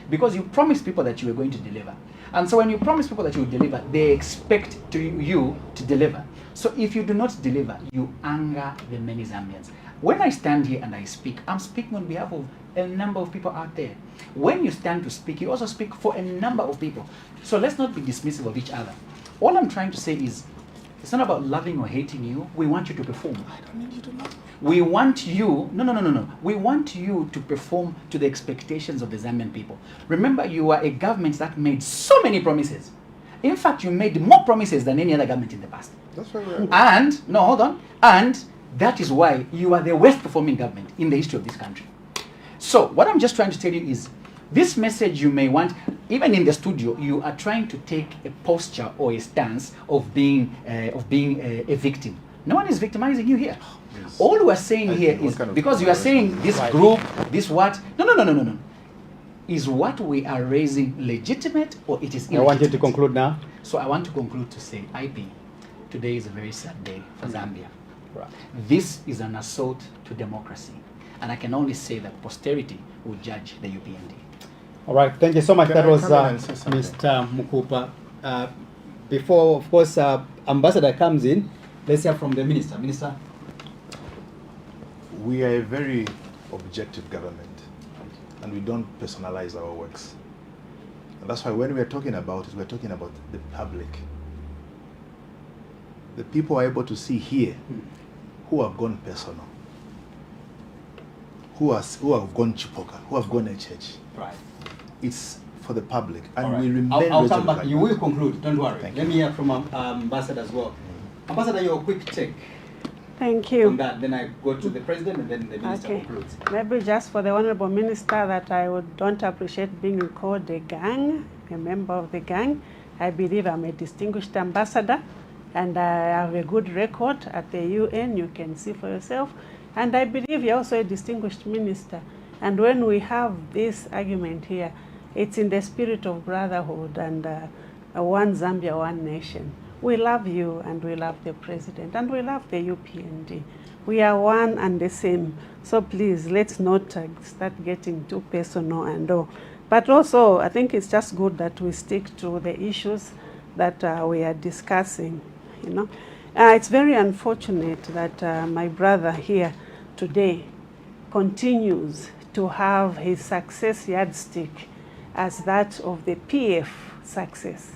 because you promised people that you were going to deliver. And so when you promise people that you will deliver, they expect you to deliver. So if you do not deliver, you anger the many Zambians. When I stand here and I speak, I'm speaking on behalf of a number of people out there. When you stand to speak, you also speak for a number of people. So let's not be dismissive of each other. All I'm trying to say is It's not about loving or hating you. We want you to perform. I don't need you to love. We want you, no. We want you to perform to the expectations of the Zambian people. Remember, you are a government that made so many promises. In fact, you made more promises than any other government in the past. That's why we're... And, no, hold on. And that is why you are the worst performing government in the history of this country. So what I'm just trying to tell you is, this message you may want, even in the studio, you are trying to take a posture or a stance of being a victim. No one is victimizing you here. Yes. All we are saying here is, kind of because you are saying this Right. group, this what? No. Is what we are raising legitimate or it is I want you to illegitimate? conclude now. So I want to conclude to say, IP, today is a very sad day for Zambia. Right. This is an assault to democracy. And I can only say that posterity will judge the UPND. All right, thank you so much. Can That I was come in and say something? Mr. Mukupa. Before, of course, Ambassador comes in, let's hear from the Minister. Minister? We are a very objective government, and we don't personalize our works. And that's why when we're talking about it, we're talking about the public. The people are able to see here who have gone personal, who have gone Chipoka, who have gone HH. Right. It's for the public, and All right. we remain I'll come resolute back. like You that. will conclude, don't worry. Thank Let you. me hear from Ambassador as well. Ambassador, your quick take Thank on you. that. Then I go to the President and then the Minister Okay. concludes. Maybe just for the Honorable Minister that don't appreciate being called a gang, a member of the gang. I believe I'm a distinguished ambassador and I have a good record at the UN, you can see for yourself. And I believe you're also a distinguished minister. And when we have this argument here, it's in the spirit of brotherhood and one Zambia, one nation. We love you and we love the President and we love the UPND. We are one and the same. So please, let's not start getting too personal and all. But also, I think it's just good that we stick to the issues that we are discussing, you know. It's very unfortunate that my brother here today continues to have his success yardstick as that of the PF success.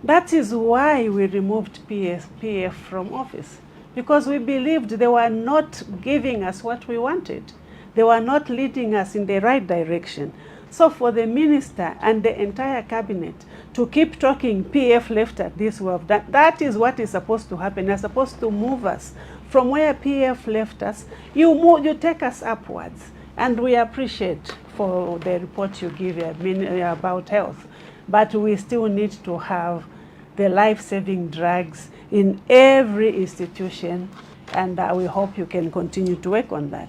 That is why we removed PF from office, because we believed they were not giving us what we wanted. They were not leading us in the right direction. So for the minister and the entire cabinet to keep talking PF left at this, we have done, that is what is supposed to happen. They're supposed to move us from where PF left us. You take us upwards. And we appreciate for the report you give about health. But we still need to have the life-saving drugs in every institution, and we hope you can continue to work on that.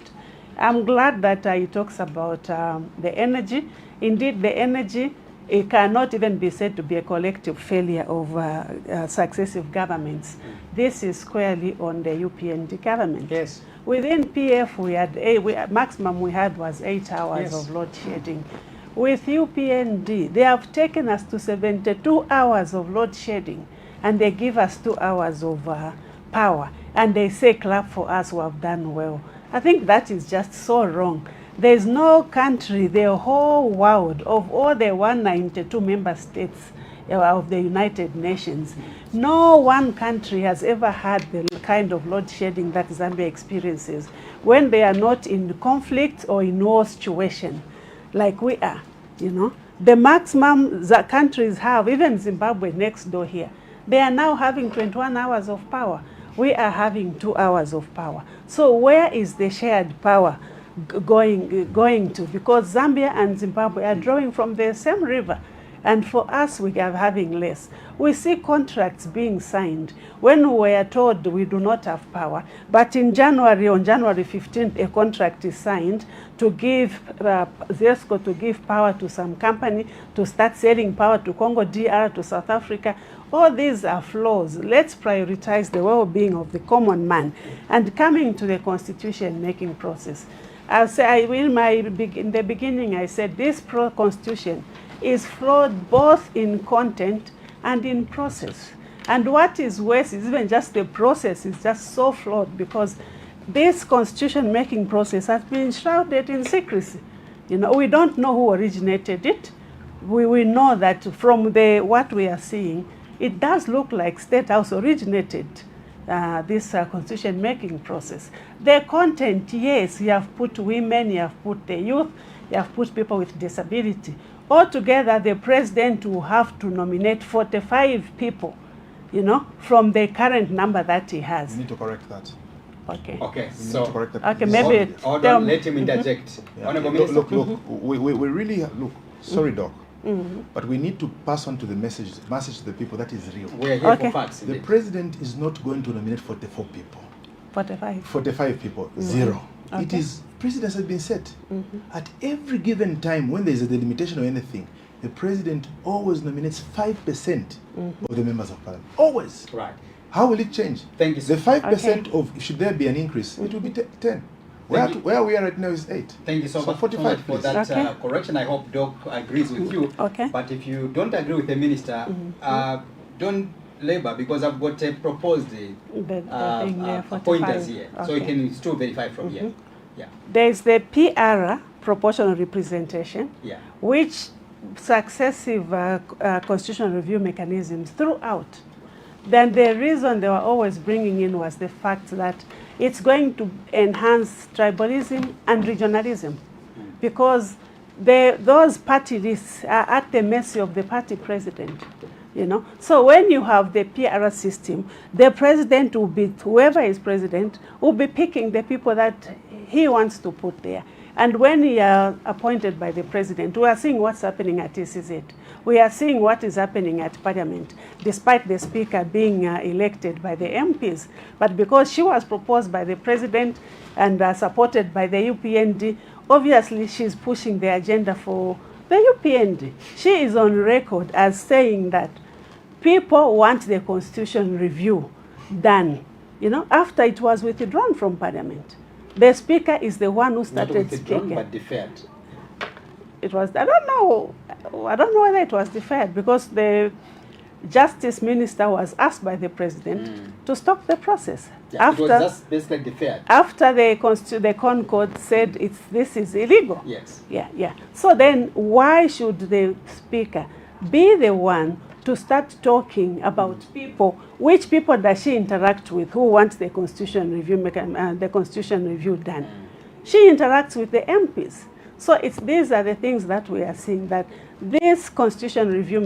I'm glad that he talks about the energy. Indeed, the energy, it cannot even be said to be a collective failure of successive governments. This is squarely on the UPND government. Yes. Within PF, maximum we had was 8 hours of load shedding. With UPND, they have taken us to 72 hours of load shedding, and they give us 2 hours of power, and they say clap for us who have done well. I think that is just so wrong. There's no country, the whole world, of all the 192 member states of the United Nations, no one country has ever had the kind of load shedding that Zambia experiences when they are not in conflict or in war situation like we are, you know. The maximum that countries have, even Zimbabwe next door here, they are now having 21 hours of power. We are having 2 hours of power. So where is the shared power going to? Because Zambia and Zimbabwe are drawing from the same river. And for us, we are having less. We see contracts being signed when we are told we do not have power. But in January, on January 15th, a contract is signed to give ZESCO to give power to some company to start selling power to Congo DR, to South Africa. All these are flaws. Let's prioritize the well-being of the common man. And coming to the constitution-making process, I'll say, in the beginning, I said this constitution is flawed both in content and in process. And what is worse is even just the process is just so flawed, because this constitution-making process has been shrouded in secrecy. You know, we don't know who originated it. We know that from what we are seeing, it does look like State House originated this constitution making process. The content, yes, you have put women, you have put the youth, you have put people with disability. Altogether, the president will have to nominate 45 people, you know, from the current number that he has. We need to correct that. Okay. Okay, We need so to correct that. Okay, This- maybe hold on, let him interject. Yeah. Honorable Look, Minister. look, we really look. Sorry, Doc, but we need to pass on to the message to the people that is real. We're here Okay. for facts. The indeed. president is not going to nominate 44 people. 45. 45 people, zero. It Okay. is, precedence has been set. At every given time, when there is a delimitation or anything, the president always nominates 5% of the members of parliament. Always. Right. How will it change? Thank you, sir. The 5% of, should there be an increase, it will be 10. Thank you. Where we are right now is 8. Thank you so much 45, for please. that Okay. correction. I hope Doc agrees with you. Okay. But if you don't agree with the minister, don't labor, because I've got a proposed The thing there, 45. pointers here. So you Okay. can still verify from here. Yeah. There is the PR, proportional representation, Yeah. which successive constitutional review mechanisms throughout. Then the reason they were always bringing in was the fact that it's going to enhance tribalism and regionalism, because those party lists are at the mercy of the party president. You know, so when you have the PR system, the president will be, whoever is president, will be picking the people that he wants to put there. And when he are appointed by the president, we are seeing what's happening at ECZ. We are seeing what is happening at Parliament, despite the Speaker being elected by the MPs. But because she was proposed by the President and supported by the UPND, obviously she's pushing the agenda for the UPND. She is on record as saying that people want the Constitution review done, you know, after it was withdrawn from Parliament. The Speaker is the one who Not started withdrawn, speaking. but deferred. It was, I don't know whether it was deferred, because the Justice Minister was asked by the President to stop the process. Yeah, it was just basically deferred. After the Concord said this is illegal. Yes. Yeah. So then why should the Speaker be the one to start talking about people? Which people does she interact with who want the constitution review done? She interacts with the MPs. So these are the things that we are seeing, that this constitution review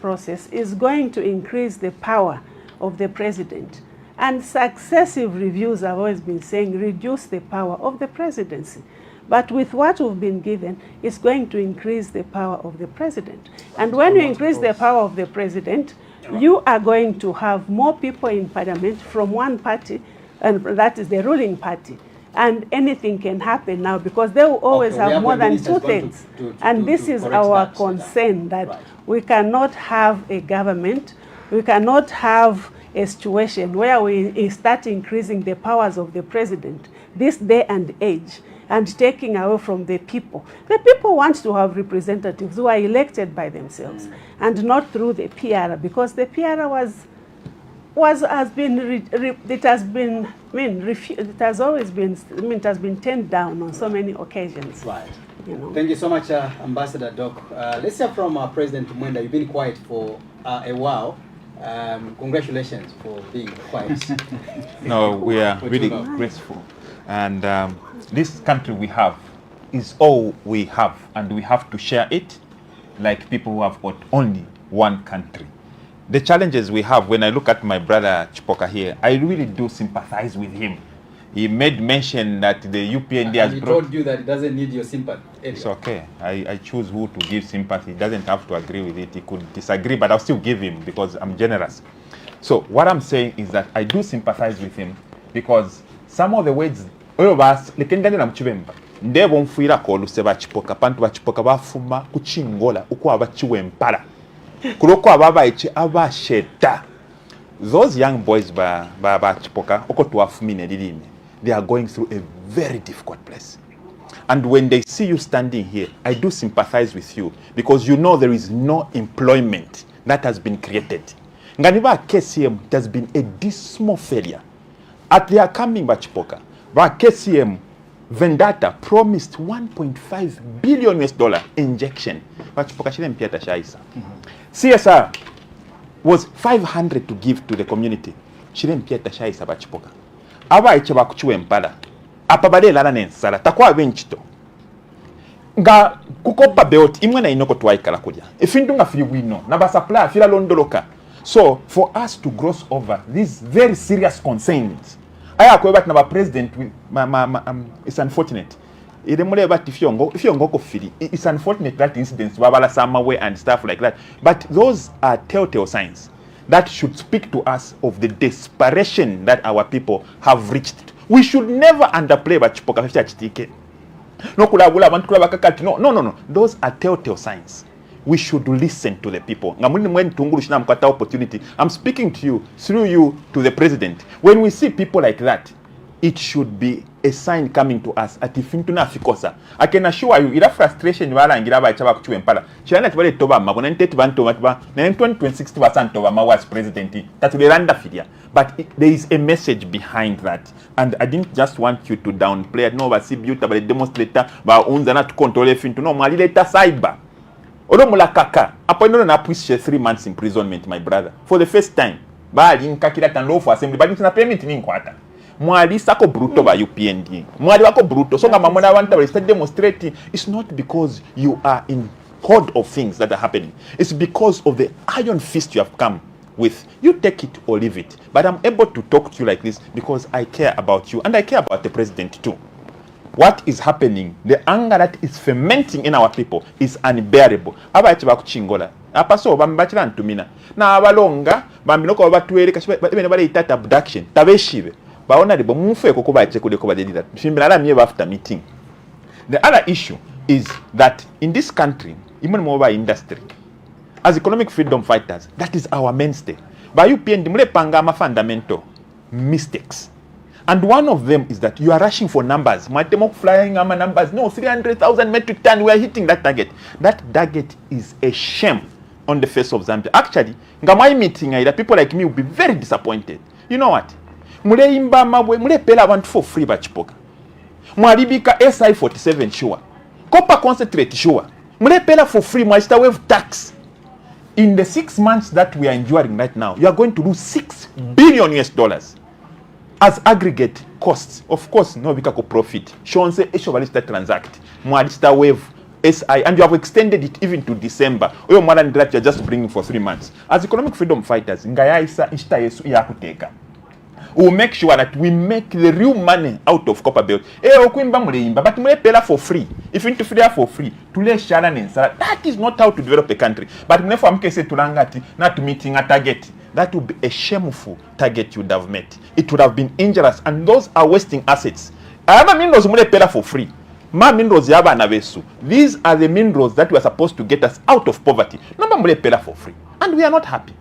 process is going to increase the power of the president. And successive reviews have always been saying reduce the power of the presidency. But with what we've been given, it's going to increase the power of the president. And when you increase the power of the president, you are going to have more people in Parliament from one party, and that is the ruling party. And anything can happen now, because they will always Okay, we have more the than ministers going 2/3. to And this is correct our that. concern, that Right. we cannot have a government, we cannot have a situation where we start increasing the powers of the president this day and age, and taking away from the people. The people want to have representatives who are elected by themselves and not through the PR, because the PR it has been turned down on so many occasions. Right. You know. Thank you so much, Ambassador Doc. Let's hear from President Mwenda. You've been quiet for a while. Congratulations for being quiet. No, we are For too really long. grateful. And this country we have is all we have, and we have to share it like people who have got only one country. The challenges we have, when I look at my brother Chipoka here, I really do sympathize with him. He made mention that the UPND has He brought... told you that he doesn't need your sympathy. It's okay. I choose who to give sympathy. He doesn't have to agree with it. He could disagree, but I'll still give him because I'm generous. So what I'm saying is that I do sympathize with him, because some of the words oyo lekendanira mu kibemba ndebo nfuira ko luseba Chipoka pantu ba Chipoka bafuma kuchingola uko abachiwe empala kuloko ababa ichi abasheta. Those young boys ba Chipoka oko tuwafumine lilime, they are going through a very difficult place. And when they see you standing here, I do sympathize with you, because you know there is no employment that has been created. Nganiba KCM, it has been a dismal failure. At their coming by Chipoka, KCM Vendetta promised $1.5 billion injection. But Chipoka shile mpiata shaisa. CSR, was 500 to give to the community. Chirempia tashayisa bachipoka. Aba eche bakuchiwe mpala. Apabale lala nensala. Takwa benchito. Nga kukopa beoti imwe na inoko twaikala kuja. Ifindu nga fili wino. Naba supply fila londoloka. So for us to gross over these very serious concerns, aya kweba naba president it's unfortunate. If you go fili, it's unfortunate that incidents babala somewhere and stuff like that. But those are telltale signs that should speak to us of the desperation that our people have reached. We should never underplay bachipoka chitike. No. Those are telltale signs. We should listen to the people. Opportunity. I'm speaking to you, through you, to the president. When we see people like that, it should be a sign coming to us. I can assure you, ila frustration wala ngira ba chaba kuchwe mpala. Chana tibale toba ma bona ntete bantu matba na 2060% toba ma was president. Tatuliranda fidia. But there is a message behind that. And I didn't just want you to downplay it. No, ba si beauty ba demonstrator ba unza na to control fintu no mali leta cyber. Odo mulakaka. Apo ino na push 3 months imprisonment, my brother. For the first time. Ba alinka kila tanlo for assembly. Ba na permit ni nkwata. Mwali sako bruto ba UPND. Mwali wako bruto. So nga mamona wanta ba start demonstrating. It's not because you are in code of things that are happening. It's because of the iron fist you have come with. You take it or leave it. But I'm able to talk to you like this because I care about you and I care about the president too. What is happening, the anger that is fermenting in our people is unbearable. Abachi bakuchingola. Apaso bambachira ntumina. Na abalonga bambinoko batwere kashiba bene bale itata abduction. Tabeshibe. Baona libo mufe kokuba chekude ko badedi that. Shimbala miye after meeting. The other issue is that in this country, even mobile industry, as economic freedom fighters, that is our mainstay. By UPND mule panga fundamental mistakes. And one of them is that you are rushing for numbers. Matemok flying numbers. No, 300,000 metric ton. We are hitting that target. That target is a shame on the face of Zambia. Actually, ngamai meeting, the people like me will be very disappointed. You know what? Mule imba mabwe, mule pela want for free bachipoka. Mwalibika SI-47 sure. Copper concentrate sure. Mule pela for free, mwalista wave tax. In the 6 months that we are enduring right now, you are going to lose $6 billion US. As aggregate costs, of course, no bikako profit. Shonse eshobalista transact. Mwalista wave SI, and you have extended it even to December. Oyo mwala that you are just bringing for 3 months. As economic freedom fighters, ngaya isa ishita yesu yakuteka. We will make sure that we make the real money out of copper belt. Okuimba muleimba, but mule pela for free. If you free for free, tule shara nensala. That is not how to develop a country. But mule for amkese tulangati, not to meeting a target. That would be a shameful target you would have met. It would have been injurious, and those are wasting assets. Ayama minerals mule pela for free. Ma minerals yaba navesu. These are the minerals that were supposed to get us out of poverty. Namba mule pela for free. And we are not happy.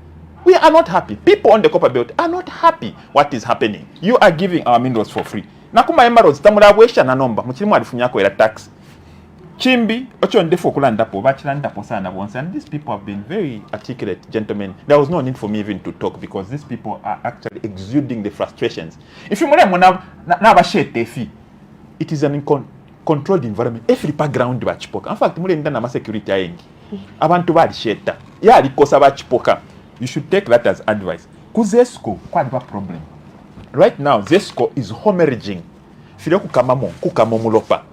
We are not happy. People on the copper belt are not happy what is happening. You are giving our minerals for free. Nakuma emeralds tamura wesha na nomba. Muchilimu alifunyako ila tax. Chimbi, ocho ndefo kulanda po, bachilanda po sana bonse. And these people have been very articulate gentlemen. There was no need for me even to talk because these people are actually exuding the frustrations. If you mwana na bashete fi, it is an controlled environment. Every background bachipoka. In fact, mule nda na security ayengi. Abantu bali sheta. Ya likosa bachipoka. You should take that as advice. Kuzesco, quite a problem. Right now, Zesco is hemorrhaging. Fileku kukamo mulopa.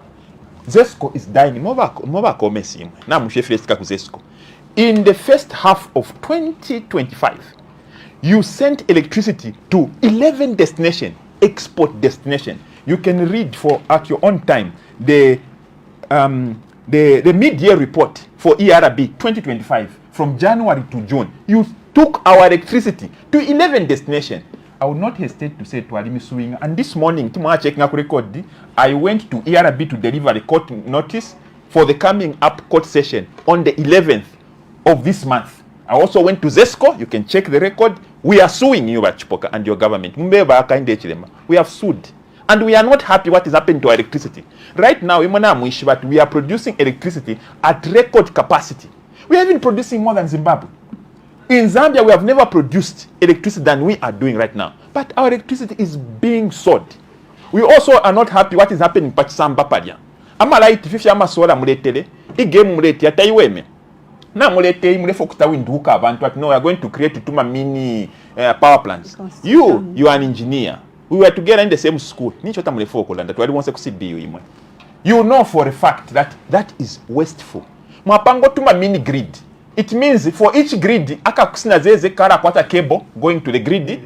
Zesco is dying. Mova komesi. Na mushefleska kuzesco. In the first half of 2025, you sent electricity to 11 destination, export destination. You can read at your own time the mid-year report for ERB 2025 from January to June. You took our electricity to 11 destinations. I would not hesitate to say to Alimi Swing, and this morning, I went to ERB to deliver the court notice for the coming up court session on the 11th of this month. I also went to Zesco. You can check the record. We are suing you, Bachipoka, and your government. We have sued. And we are not happy what is happening to our electricity. Right now, we are producing electricity at record capacity. We are even producing more than Zimbabwe. In Zambia, we have never produced electricity than we are doing right now. But our electricity is being sold. We also are not happy what is happening in Pachisamba Padia. Ama light, if you solar muletele, I game muleti ataiweme. na mulete mulefa okutawinduka abantu ati no we are going to create tuma mini power plants. You are an engineer. We were together in the same school. Nicho tamulefa okulanda twali wonse ku CBU imwe. You know for a fact that that is wasteful. Mwapango tuma mini grid. It means for each grid aka kusina zeze kara kwata cable going to the grid.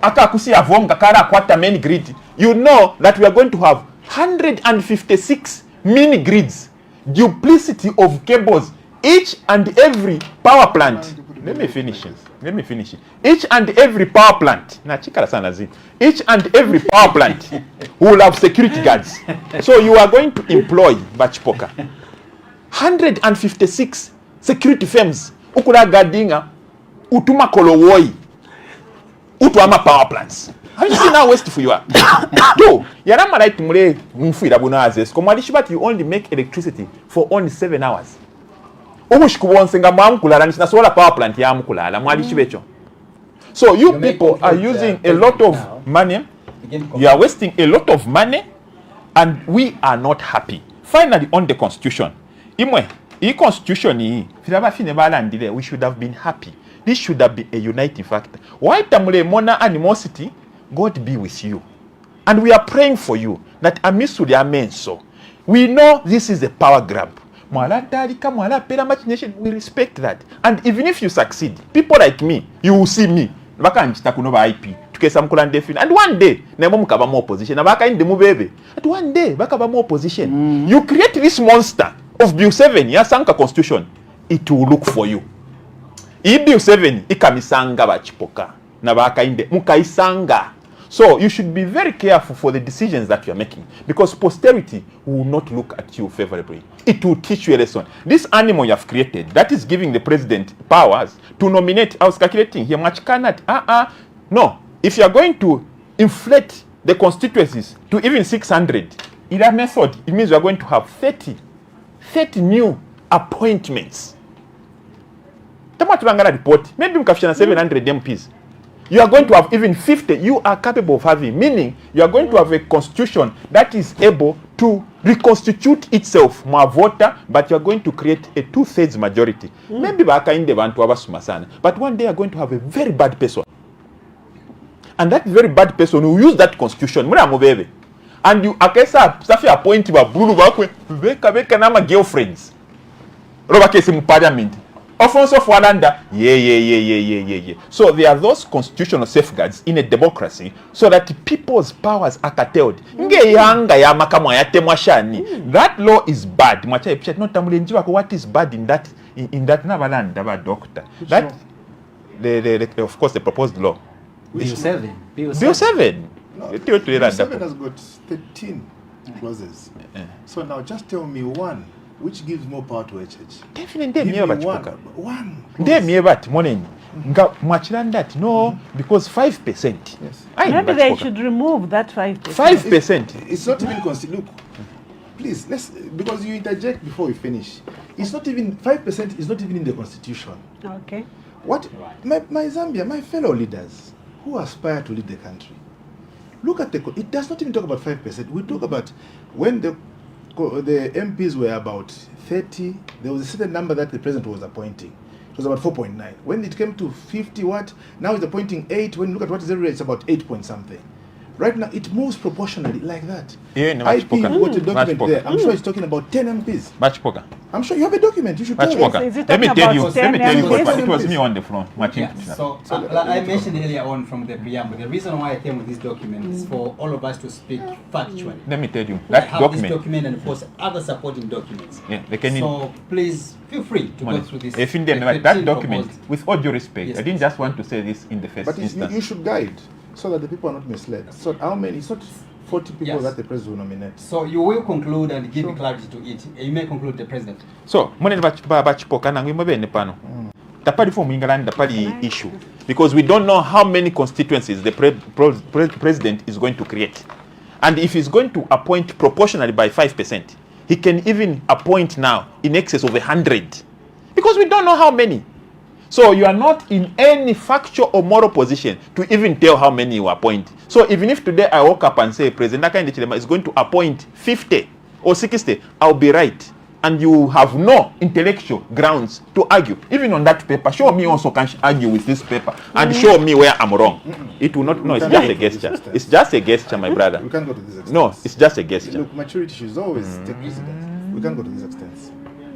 Aka kusi avonga kara kwata main grid. You know that we are going to have 156 mini grids, duplicity of cables, each and every power plant. Let me finish it. Each and every power plant. Each and every power plant will have security guards. So you are going to employ Bachipoka 156 security firms. Ukula gadinga utuma kolowoi utuama power plants. Have you seen how wasteful you are? No, you're not right to mule mfuira bunazes. But you only make electricity for only 7 hours. Umushikuwonsenga mwamukulala nisina solar power plant ya mukulala mwalishi becho. So you people are using a lot of money. You are wasting a lot of money, and we are not happy. Finally, on the constitution, the constitution we should have been happy. This should have been a uniting factor. Why tamule mona animosity? God be with you, and we are praying for you that amisuri amenso. We know this is a power grab. We respect that, and even if you succeed, people like me, you will see me. And one day, more opposition. And one day, more opposition. You create this monster of Bill 7, Yasanka Constitution, it will look for you. Bill 7, ikamisanga bachipoka. Nabaka inde mukaisanga. So you should be very careful for the decisions that you are making, because posterity will not look at you favorably. It will teach you a lesson. This animal you have created, that is giving the president powers to nominate. I was calculating here, much cannot. No. If you are going to inflate the constituencies to even 600, in that method, it means you are going to have 30 new appointments. Tamatulangala report, maybe mkafishana 700 MPs. You are going to have even 50 you are capable of having, meaning you are going to have a constitution that is able to reconstitute itself, more voter, but you are going to create a 2/3 majority. Maybe baka inde bantu abasuma sana, but one day you are going to have a very bad person. And that very bad person will use that constitution. And you akesa safi appoint ba blue bakwe beka nama girlfriends. Roba kesi mu parliament. Offense of one under. Yeah. So there are those constitutional safeguards in a democracy so that people's powers are curtailed. That law is bad. What is bad in that doctor? That of course the proposed law. Bill 7. Bill 7. No, Bill 7 has got 13 clauses. So now just tell me one which gives more power to HH. Definitely one. No, because 5%. Yes. Maybe they should remove that 5%. 5%. It's not even look. Please, because you interject before we finish. It's not even 5%. Is not even in the constitution. Okay. What my Zambia, my fellow leaders who aspire to lead the country, look at it does not even talk about 5%. We talk about when the MPs were about 30, there was a certain number that the president was appointing. It was about 4.9. When it came to 50 now it's appointing 8. When you look at what is every, it's about 8 point something. Right now, it moves proportionally like that. IP got a document there. I'm sure it's talking about 10 MPs. I'm sure you have a document. You should tell us. Let me tell you. It was me on the front. So, I mentioned earlier on from the preamble, the reason why I came with this document is for all of us to speak factually. Let me tell you. That document. This document and of course other supporting documents. Yeah, so please feel free to go through this. That document, with all due respect, yes, I didn't just want to say this in the first instance. But you should guide, so that the people are not misled. So how many? It's not 40 people that the president will nominate. So you will conclude and give clarity to it. You may conclude the president. So, issue, because we don't know how many constituencies the president is going to create. And if he's going to appoint proportionally by 5%, he can even appoint now in excess of 100. Because we don't know how many. So you are not in any factual or moral position to even tell how many you appoint. So even if today I woke up and say President Hakainde Hichilema is going to appoint 50 or 60, I'll be right. and you have no intellectual grounds to argue. Even on that paper, show me also can argue with this paper and show me where I'm wrong. It will not. No, it's just a gesture. It's just a gesture, my brother. We can't go to this extent. No, it's just a gesture. Look, maturity should always take precedence. We can't go to this extent.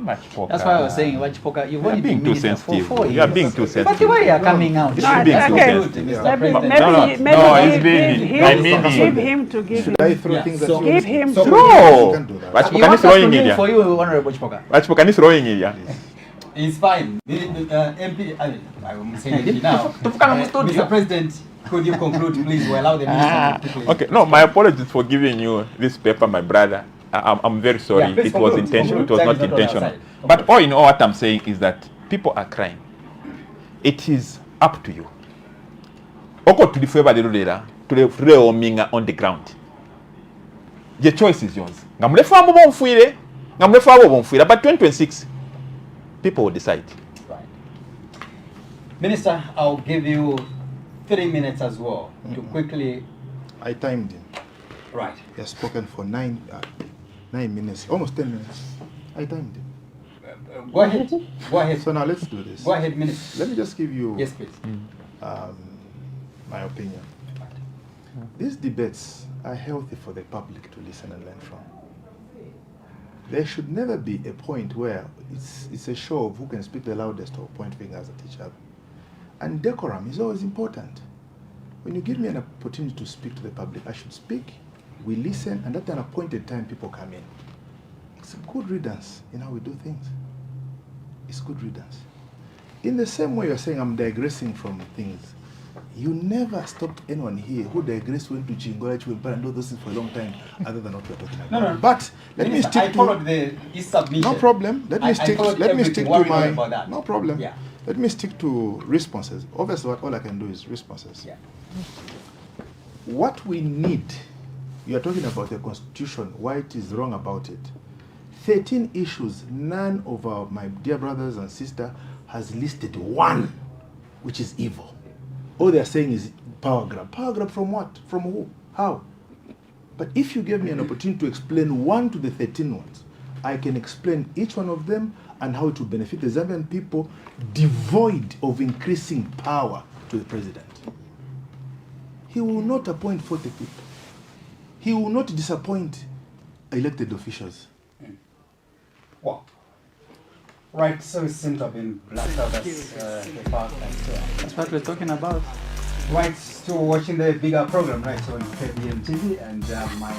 That's why I was saying, Wachipoka, you've You are only being been too minister for sensitive. 4 years. You are being too sensitive. But why you are coming out? You should be too sensitive. Mr. Maybe, President. give him to give Should him. I throw things at so- you? Give him So- to. No. You can't do that. Wachipoka You is want us to throwing kneel it. for you, Honorable Wachipoka? Wachipoka is throwing it. It's fine. The MP, I will say MP now. Tupukana studio. Mr. President, could you conclude, please? We allow the minister to Okay, no, my apologies for giving you this paper, my brother. I'm very sorry. Yeah, please It was conclude. intentional. It was Time not is not on our intentional. side. But all in all, what I'm saying is that people are crying. It is up to you. Oko to the favor the leader to the ominga on the ground. The choice is yours. Ngamlefa abo bonfuire, ngamlefa abo bonfuire. But 2026, people will decide. Right. Minister, I'll give you 3 minutes as well to quickly. I timed him. Right. He has spoken for 9 minutes, almost 10 minutes. I timed him. Go ahead. Go ahead. So now let's do this. Go ahead, Minister. Let me just give you Yes, please. my opinion. These debates are healthy for the public to listen and learn from. There should never be a point where it's a show of who can speak the loudest or point fingers at each other. And decorum is always important. When you give me an opportunity to speak to the public, I should speak, we listen, and at an appointed time people come in. It's a good riddance in how we do things. It's good riddance. In the same way you're saying I'm digressing from things, you never stopped anyone here who digressed went to Chingola, Chiwempa, and all those things for a long time, other than what we're talking about. No. But let Minister, me stick I followed his submission. no problem. Let me I stick. followed Let me everything. stick to Worry my. not about that. No problem. Yeah. Let me stick to responses. Obviously, all I can do is responses. Yeah. What we need, you are talking about the constitution, why it is wrong about it. 13 issues, none of my dear brothers and sisters has listed one, which is evil. All they are saying is power grab. Power grab from what? From who? How? But if you give me an opportunity to explain one to the 13 ones, I can explain each one of them and how it will benefit the Zambian people, devoid of increasing power to the president. He will not appoint 40 people. He will not disappoint elected officials. Well, right, so it seems to have been blacked out as the power plant. That's what we're talking about. Right, still watching the bigger program, right, on KBN TV, and my